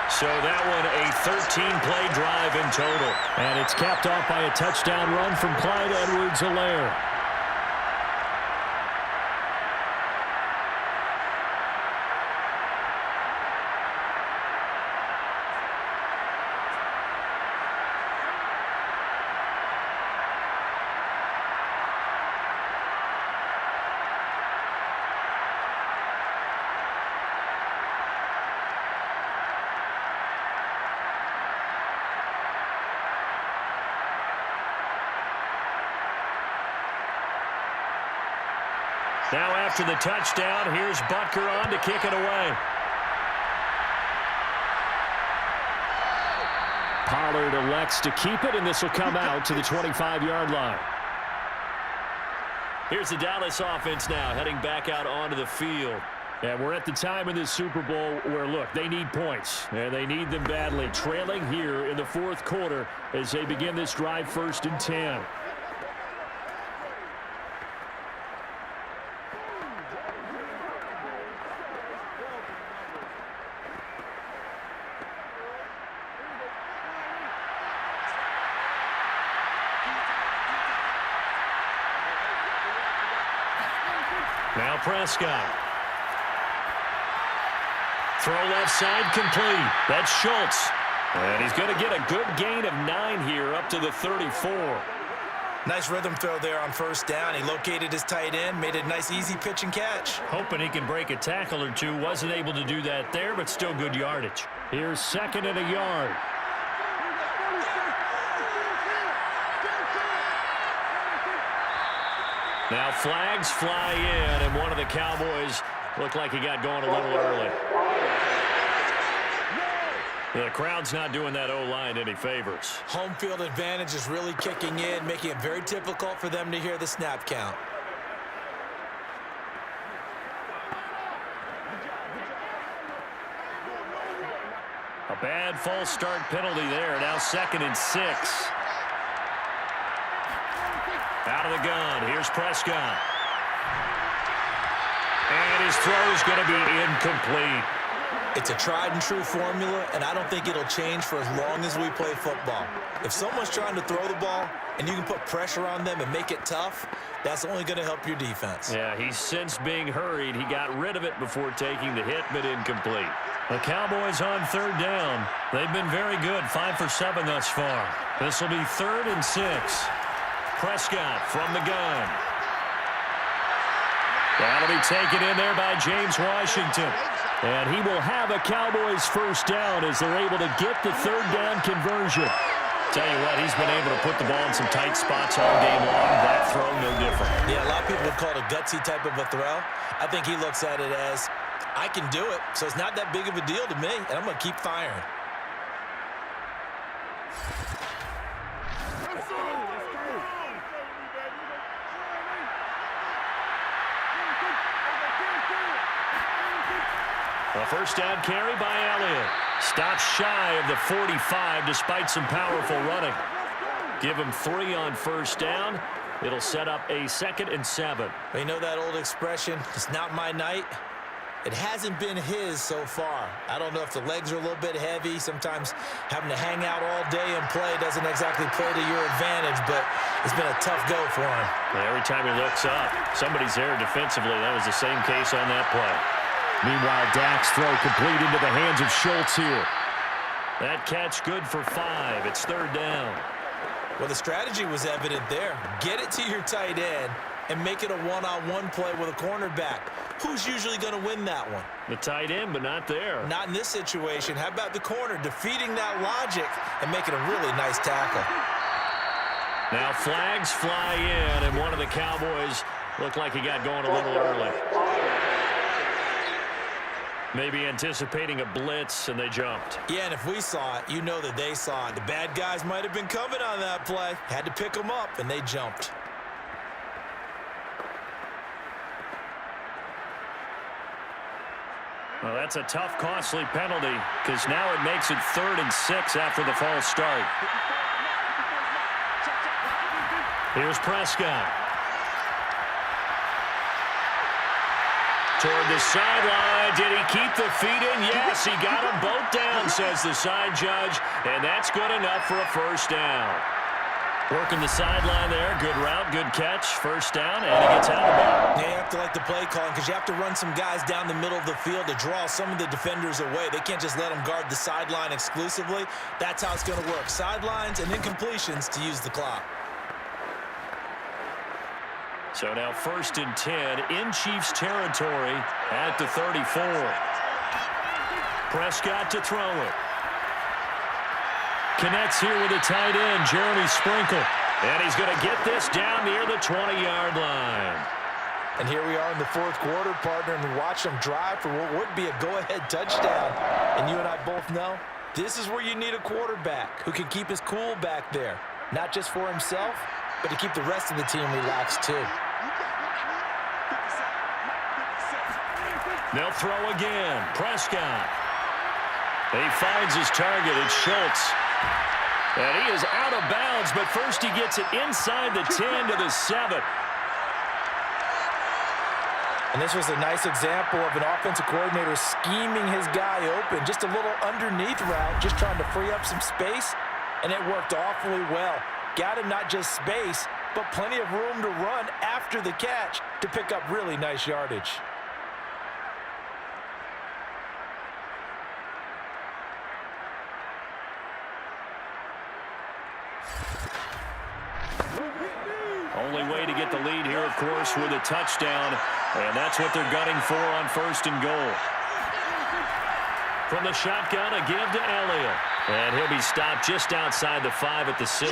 So that one a 13-play drive in total. And it's capped off by a touchdown run from Clyde Edwards-Helaire. Now after the touchdown, here's Butker on to kick it away. Pollard elects to keep it, and this will come out to the 25-yard line. Here's the Dallas offense now heading back out onto the field. And we're at the time in this Super Bowl where, look, they need points, and they need them badly. Trailing here in the 4th quarter as they begin this drive 1st and 10. Prescott. Throw left side complete. That's Schultz. And he's going to get a good gain of 9 here up to the 34. Nice rhythm throw there on first down. He located his tight end, made a nice easy pitch and catch. Hoping he can break a tackle or two. Wasn't able to do that there, but still good yardage. Here's 2nd and a yard. Now flags fly in, and one of the Cowboys looked like he got going a little early. The crowd's not doing that O-line any favors. Home field advantage is really kicking in, making it very difficult for them to hear the snap count. A bad false start penalty there. Now 2nd and 6. Out of the gun. Here's Prescott. And his throw's going to be incomplete. It's a tried and true formula, and I don't think it'll change for as long as we play football. If someone's trying to throw the ball and you can put pressure on them and make it tough, that's only going to help your defense. Yeah, he's since being hurried. He got rid of it before taking the hit, but incomplete. The Cowboys on 3rd down. They've been very good, 5 for 7 thus far. This will be 3rd and 6. Prescott from the gun. That'll be taken in there by James Washington. And he will have a Cowboys first down as they're able to get the 3rd down conversion. Tell you what, he's been able to put the ball in some tight spots all game long. That throw, no different. Yeah, a lot of people would call it a gutsy type of a throw. I think he looks at it as, I can do it, so it's not that big of a deal to me, and I'm going to keep firing. A first down carry by Elliott. Stops shy of the 45 despite some powerful running. Give him 3 on first down. It'll set up a 2nd and 7. Well, you know that old expression, it's not my night? It hasn't been his so far. I don't know if the legs are a little bit heavy. Sometimes having to hang out all day and play doesn't exactly play to your advantage, but it's been a tough go for him. Every time he looks up, somebody's there defensively. That was the same case on that play. Meanwhile, Dak's throw complete into the hands of Schultz here. That catch good for 5. It's 3rd down. Well, the strategy was evident there. Get it to your tight end and make it a one-on-one play with a cornerback. Who's usually going to win that one? The tight end, but not there. Not in this situation. How about the corner defeating that logic and making a really nice tackle? Now flags fly in, and one of the Cowboys looked like he got going a little early. Maybe anticipating a blitz, and they jumped. Yeah, and if we saw it, you know that they saw it. The bad guys might have been coming on that play. Had to pick them up, and they jumped. Well, that's a tough, costly penalty because now it makes it 3rd and 6 after the false start. Here's Prescott. Toward the sideline. Did he keep the feet in? Yes, he got them both down, says the side judge, and that's good enough for a first down. Working the sideline there. Good route, good catch. First down, and he gets out of bounds. Yeah, you have to like the play calling because you have to run some guys down the middle of the field to draw some of the defenders away. They can't just let them guard the sideline exclusively. That's how it's going to work. Sidelines and then completions to use the clock. So now 1st and 10 in Chiefs territory at the 34. Prescott to throw it. Connects here with a tight end, Jeremy Sprinkle. And he's going to get this down near the 20-yard line. And here we are in the 4th quarter, partner, and we watch them drive for what would be a go-ahead touchdown. And you and I both know this is where you need a quarterback who can keep his cool back there. Not just for himself, but to keep the rest of the team relaxed too. They'll throw again. Prescott. He finds his target. It's Schultz. And he is out of bounds, but first he gets it inside the 10 to the 7. And this was a nice example of an offensive coordinator scheming his guy open. Just a little underneath route, just trying to free up some space, and it worked awfully well. Got him not just space, but plenty of room to run after the catch to pick up really nice yardage. Only way to get the lead here, of course, with a touchdown, and that's what they're gunning for on 1st and goal. From the shotgun, a give to Elliott. And he'll be stopped just outside the 5 at the 6.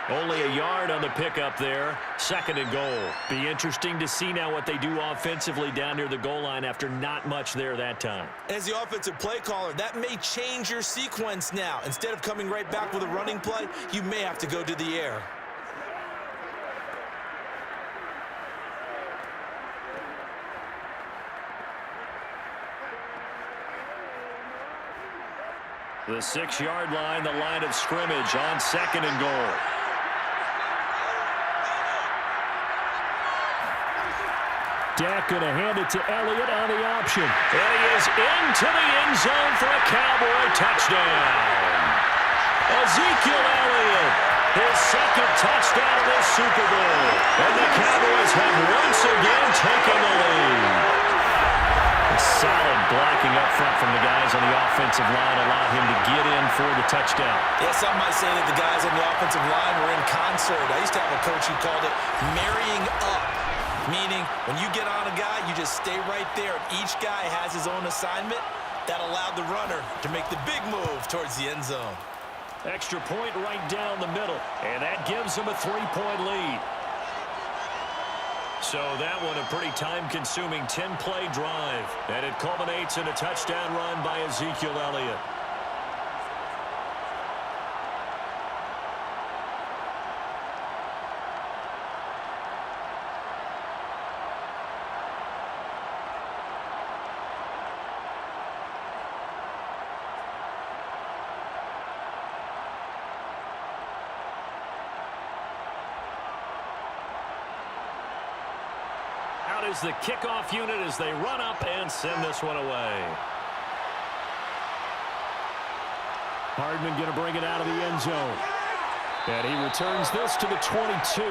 Only a yard on the pickup there. 2nd and goal. Be interesting to see now what they do offensively down near the goal line after not much there that time. As the offensive play caller, that may change your sequence now. Instead of coming right back with a running play, you may have to go to the air. The 6-yard line, the line of scrimmage on 2nd and goal. Dak going to hand it to Elliott on the option. And he is into the end zone for a Cowboy touchdown. Ezekiel Elliott, his 2nd touchdown of this Super Bowl. And the Cowboys have once again taken the lead. Solid blocking up front from the guys on the offensive line allowed him to get in for the touchdown. Yeah, some might say that the guys on the offensive line were in concert. I used to have a coach who called it marrying up, meaning when you get on a guy, you just stay right there. Each guy has his own assignment. That allowed the runner to make the big move towards the end zone. Extra point right down the middle, and that gives him a 3-point lead. So that one a pretty time-consuming 10-play drive, and it culminates in a touchdown run by Ezekiel Elliott. Out is the kickoff unit as they run up and send this one away. Hardman going to bring it out of the end zone. And he returns this to the 22.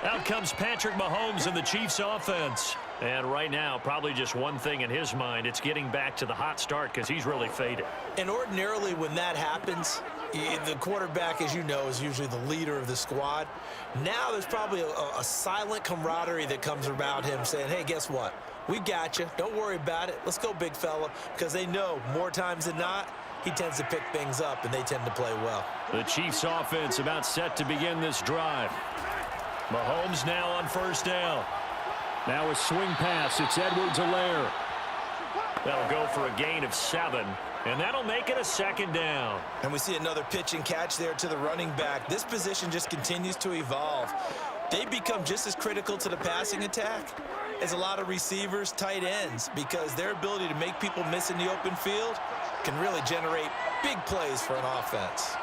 Out comes Patrick Mahomes in the Chiefs offense. And right now, probably just one thing in his mind. It's getting back to the hot start because he's really faded. And ordinarily when that happens, the quarterback, as you know, is usually the leader of the squad. Now there's probably a silent camaraderie that comes about him saying, hey, guess what? We got you. Don't worry about it. Let's go, big fella. Because they know more times than not, he tends to pick things up, and they tend to play well. The Chiefs offense about set to begin this drive. Mahomes now on 1st down. Now a swing pass. It's Edwards-Helaire. That'll go for a gain of 7, and that'll make it a 2nd down. And we see another pitch and catch there to the running back. This position just continues to evolve. They become just as critical to the passing attack as a lot of receivers, tight ends, because their ability to make people miss in the open field can really generate big plays for an offense.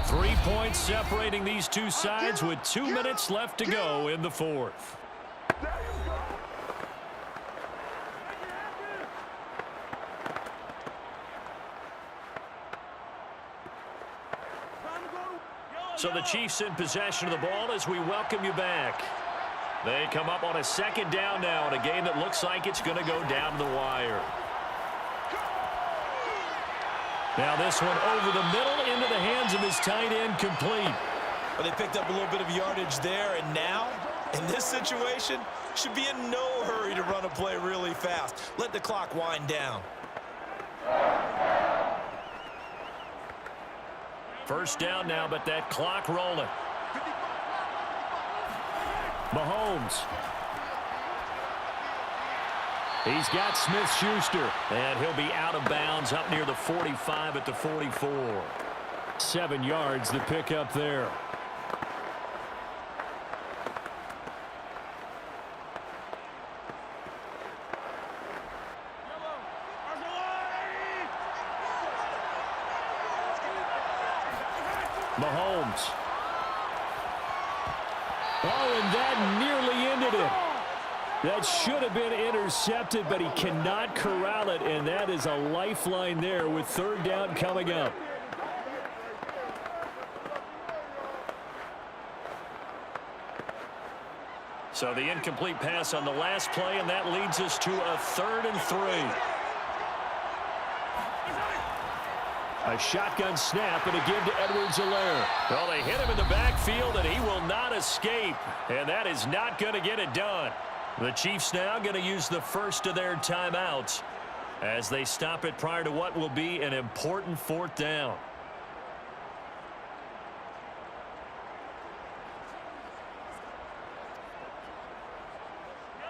3 points separating these two sides with 2 minutes left to go in the 4th. So the Chiefs in possession of the ball as we welcome you back. They come up on a 2nd down now in a game that looks like it's going to go down to the wire. Now this one over the middle into the hands of his tight end, complete. Well, they picked up a little bit of yardage there, and now, in this situation, should be in no hurry to run a play really fast. Let the clock wind down. 1st down now, but that clock rolling. Mahomes. He's got Smith-Schuster. And he'll be out of bounds up near the 45 at the 44. 7 yards the pickup there. Mahomes. Oh, and that nearly ended it. That should have been intercepted, but he cannot corral it, and that is a lifeline there with 3rd down coming up. So the incomplete pass on the last play, and that leads us to a 3rd and 3. A shotgun snap and a give to Edwards-Helaire. Well, they hit him in the backfield, and he will not escape. And that is not going to get it done. The Chiefs now going to use the first of their timeouts as they stop it prior to what will be an important 4th down.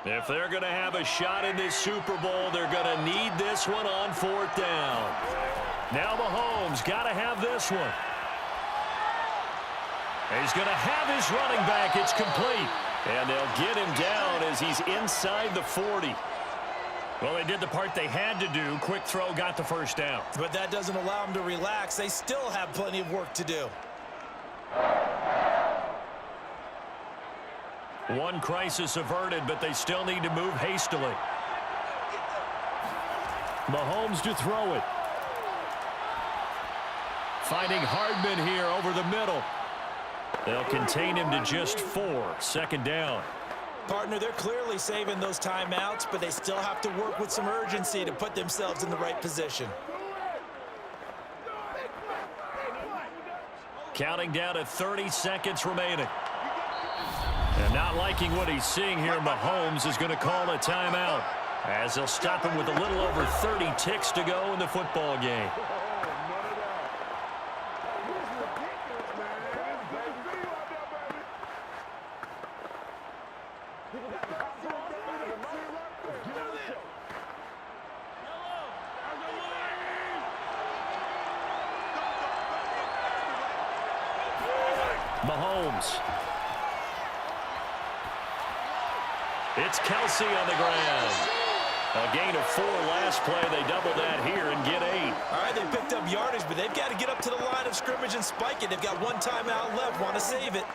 If they're going to have a shot in this Super Bowl, they're going to need this one on 4th down. Now Mahomes got to have this one. He's going to have his running back. It's complete. And they'll get him down as he's inside the 40. Well, they did the part they had to do. Quick throw got the first down. But that doesn't allow them to relax. They still have plenty of work to do. One crisis averted, but they still need to move hastily. Mahomes to throw it. Finding Hardman here over the middle. They'll contain him to just 4. 2nd down. Partner, they're clearly saving those timeouts, but they still have to work with some urgency to put themselves in the right position. Counting down to 30 seconds remaining. And not liking what he's seeing here, Mahomes is going to call a timeout as they'll stop him with a little over 30 ticks to go in the football game. Mahomes. It's Kelsey on the ground. A gain of 4 last play. They double that here and get 8. All right, they picked up yardage, but they've got to get up to the line of scrimmage and spike it. They've got 1 timeout left. Want to save it.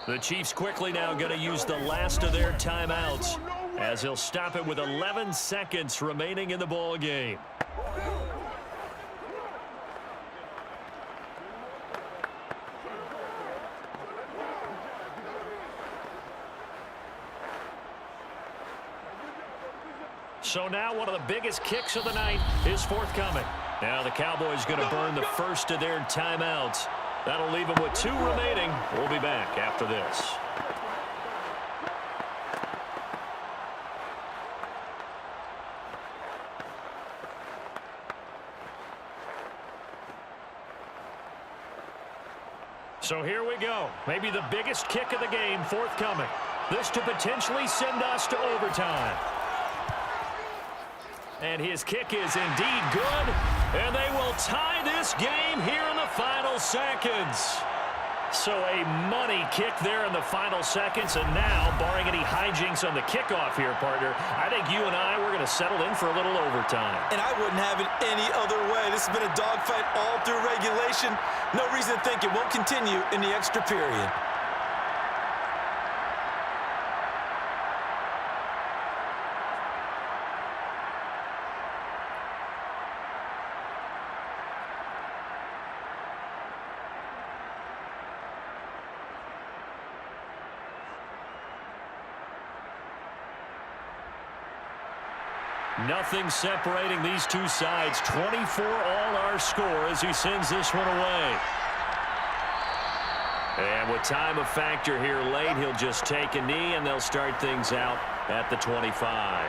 The Chiefs quickly now going to use the last of their timeouts as he'll stop it with 11 seconds remaining in the ball game. So now one of the biggest kicks of the night is forthcoming. Now the Cowboys going to burn the first of their timeouts. That'll leave them with 2 remaining. We'll be back after this. So here we go. Maybe the biggest kick of the game forthcoming. This to potentially send us to overtime. And his kick is indeed good. And they will tie this game here in the final seconds. So a money kick there in the final seconds. And now, barring any hijinks on the kickoff here, partner, I think you and I, we're going to settle in for a little overtime. And I wouldn't have it any other way. This has been a dogfight all through regulation. No reason to think it won't continue in the extra period. Nothing separating these two sides. 24 all our score as he sends this one away. And with time of factor here late, he'll just take a knee and they'll start things out at the 25.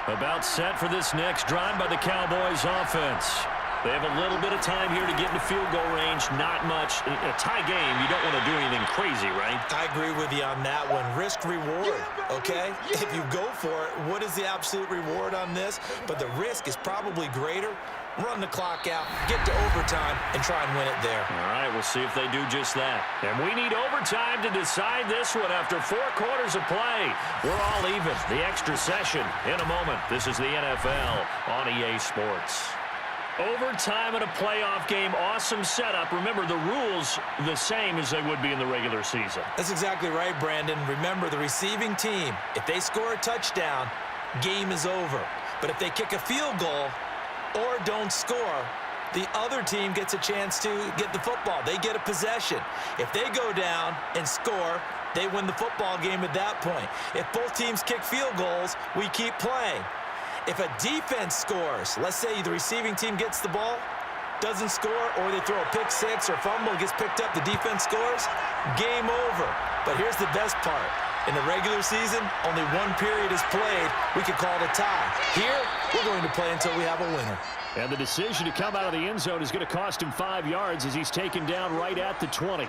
About set for this next drive by the Cowboys offense. They have a little bit of time here to get into field goal range. Not much. In a tie game, you don't want to do anything crazy, right? I agree with you on that one. Risk reward, okay? If you go for it, what is the absolute reward on this? But the risk is probably greater. Run the clock out, get to overtime, and try and win it there. All right, we'll see if they do just that. And we need overtime to decide this one after 4 quarters of play. We're all even. The extra session in a moment. This is the NFL on EA Sports. Overtime in a playoff game, awesome setup. Remember, the rules the same as they would be in the regular season. That's exactly right, Brandon. Remember, the receiving team, if they score a touchdown, game is over. But if they kick a field goal or don't score, the other team gets a chance to get the football. They get a possession. If they go down and score, they win the football game at that point. If both teams kick field goals, we keep playing. If a defense scores, let's say the receiving team gets the ball, doesn't score, or they throw a pick six or fumble, gets picked up, the defense scores, game over. But here's the best part. In the regular season, only one period is played. We could call it a tie. Here, we're going to play until we have a winner. And the decision to come out of the end zone is going to cost him 5 yards as he's taken down right at the 20.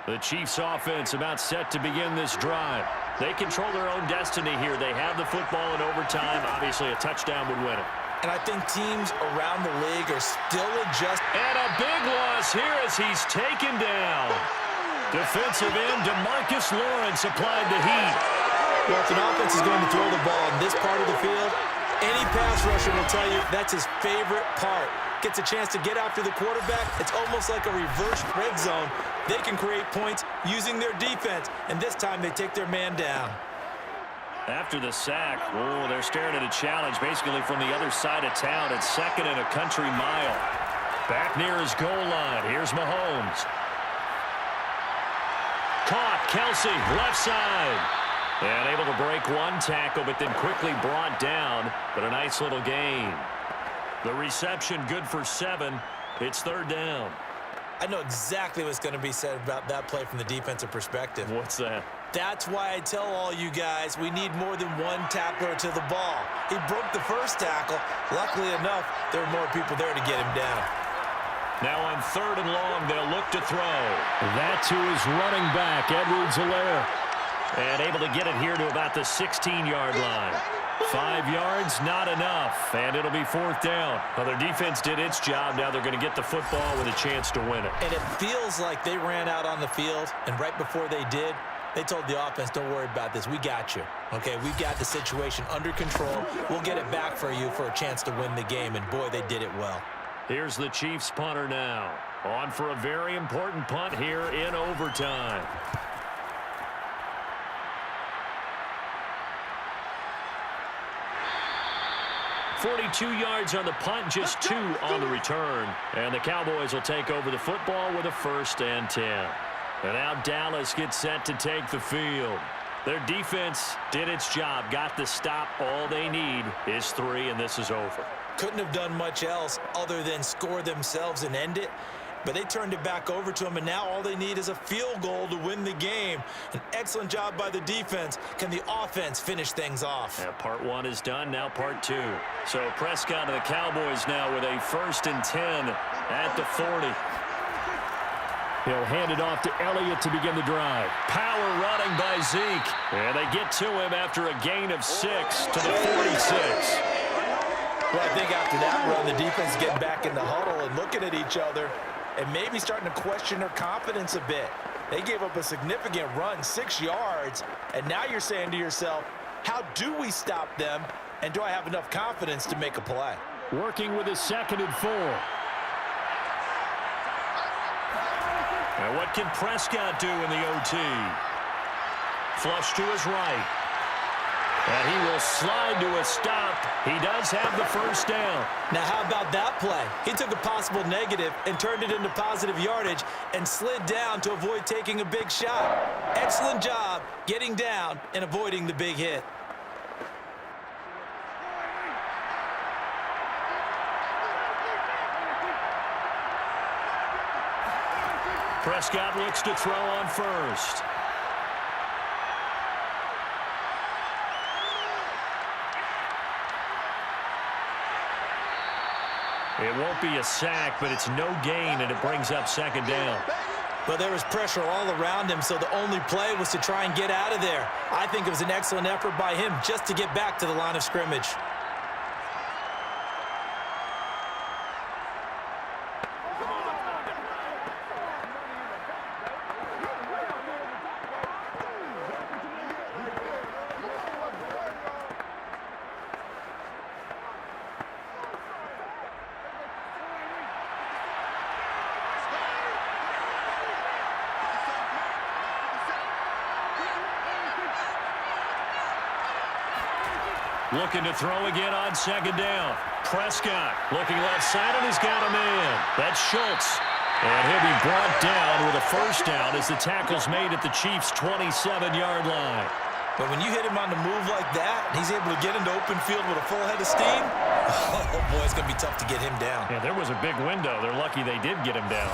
The Chiefs offense about set to begin this drive. They control their own destiny here. They have the football in overtime. Obviously, a touchdown would win it. And I think teams around the league are still adjusting. And a big loss here as he's taken down. Defensive end DeMarcus Lawrence applied the heat. Well, if an offense is going to throw the ball in this part of the field, any pass rusher will tell you that's his favorite part. Gets a chance to get after the quarterback. It's almost like a reverse red zone. They can create points using their defense, and this time they take their man down. After the sack, they're staring at a challenge basically from the other side of town. It's second and a country mile. Back near his goal line. Here's Mahomes. Caught. Kelsey, left side. And able to break one tackle, but then quickly brought down. But a nice little gain. The reception good for 7. It's third down. I know exactly what's going to be said about that play from the defensive perspective. What's that? That's why I tell all you guys we need more than one tackler to the ball. He broke the first tackle. Luckily enough, there were more people there to get him down. Now on third and long, they'll look to throw. That to his running back, Edwards-Helaire. And able to get it here to about the 16-yard line. 5 yards, not enough, and it'll be fourth down. Well, their defense did its job. Now they're going to get the football with a chance to win it. And it feels like they ran out on the field, and right before they did, they told the offense, don't worry about this. We got you. Okay, we've got the situation under control. We'll get it back for you for a chance to win the game, and boy, they did it well. Here's the Chiefs punter now. On for a very important punt here in overtime. 42 yards on the punt, just 2 on the return. And the Cowboys will take over the football with a 1st and 10. And now Dallas gets set to take the field. Their defense did its job, got the stop. All they need is 3, and this is over. Couldn't have done much else other than score themselves and end it. But they turned it back over to them, and now all they need is a field goal to win the game. An excellent job by the defense. Can the offense finish things off? Yeah, part 1 is done, now part 2. So Prescott and the Cowboys now with a 1st and 10 at the 40. He'll hand it off to Elliott to begin the drive. Power running by Zeke. And they get to him after a gain of 6 to the 46. Well, I think after that run, the defense is getting back in the huddle and looking at each other and maybe starting to question their confidence a bit. They gave up a significant run, 6 yards, and now you're saying to yourself, how do we stop them, and do I have enough confidence to make a play? Working with his 2nd and 4. And what can Prescott do in the OT? Flush to his right. And he will slide to a stop. He does have the 1st down. Now, how about that play? He took a possible negative and turned it into positive yardage and slid down to avoid taking a big shot. Excellent job getting down and avoiding the big hit. Prescott looks to throw on 1st. It won't be a sack, but it's no gain, and it brings up 2nd down. Well, there was pressure all around him, so the only play was to try and get out of there. I think it was an excellent effort by him just to get back to the line of scrimmage. Looking to throw again on second down. Prescott looking left side, and he's got a man. That's Schultz. And he'll be brought down with a first down as the tackle's made at the Chiefs' 27-yard line. But when you hit him on the move like that, and he's able to get into open field with a full head of steam, oh boy, it's going to be tough to get him down. Yeah, there was a big window. They're lucky they did get him down.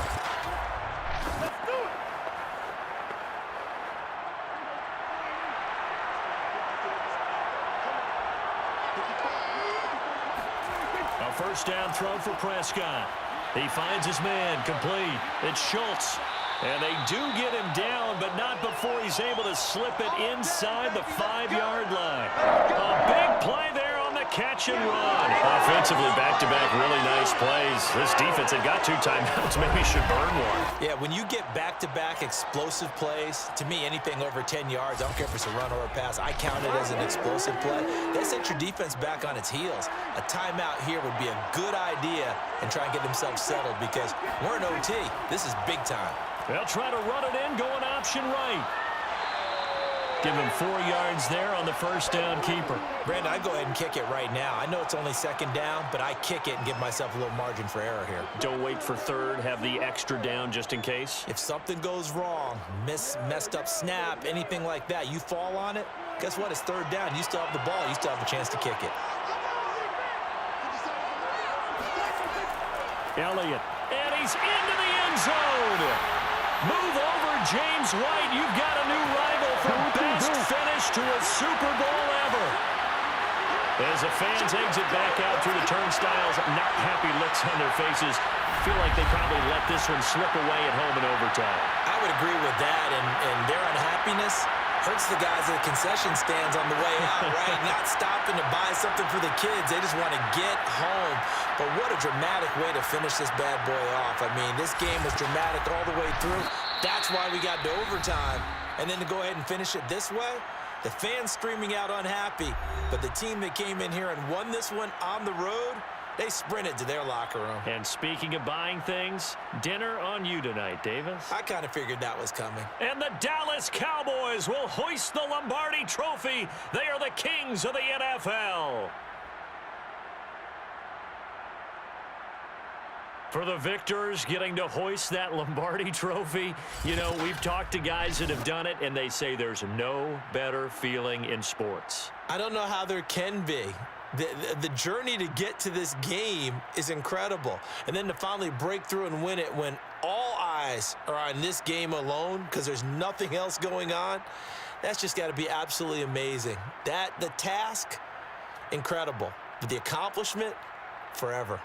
A first down throw for Prescott. He finds his man, complete. It's Schultz. And they do get him down, but not before he's able to slip it inside the 5-yard line. A big play there on the catch and run. Offensively, back-to-back really nice plays. This defense had got 2 timeouts. Maybe should burn one. Yeah, when you get back-to-back explosive plays, to me, anything over 10 yards, I don't care if it's a run or a pass, I count it as an explosive play. That sets your defense back on its heels. A timeout here would be a good idea and try and get themselves settled because we're in OT. This is big time. They'll try to run it in, going option right. Give him 4 yards there on the first down keeper. Brandon, I'd go ahead and kick it right now. I know it's only second down, but I kick it and give myself a little margin for error here. Don't wait for third. Have the extra down just in case. If something goes wrong, messed up snap, anything like that, you fall on it, guess what? It's third down. You still have the ball. You still have a chance to kick it. Elliott, and he's into the end zone. Move over, James White. You've got a new rival for best finish to a Super Bowl ever. As the fans exit back out through the turnstiles, not happy looks on their faces. Feel like they probably let this one slip away at home in overtime. I would agree with that, and their unhappiness hurts the guys at the concession stands on the way out, right? Not stopping to buy something for the kids. They just want to get home. But what a dramatic way to finish this bad boy off. I mean, this game was dramatic all the way through. That's why we got to overtime. And then to go ahead and finish it this way, the fans screaming out unhappy. But the team that came in here and won this one on the road, they sprinted to their locker room. And speaking of buying things, dinner on you tonight, Davis. I kind of figured that was coming. And the Dallas Cowboys will hoist the Lombardi Trophy. They are the kings of the NFL. For the victors getting to hoist that Lombardi Trophy, you know, we've talked to guys that have done it, and they say there's no better feeling in sports. I don't know how there can be. The journey to get to this game is incredible. And then to finally break through and win it when all eyes are on this game alone because there's nothing else going on, that's just got to be absolutely amazing. The task, incredible. But the accomplishment, forever.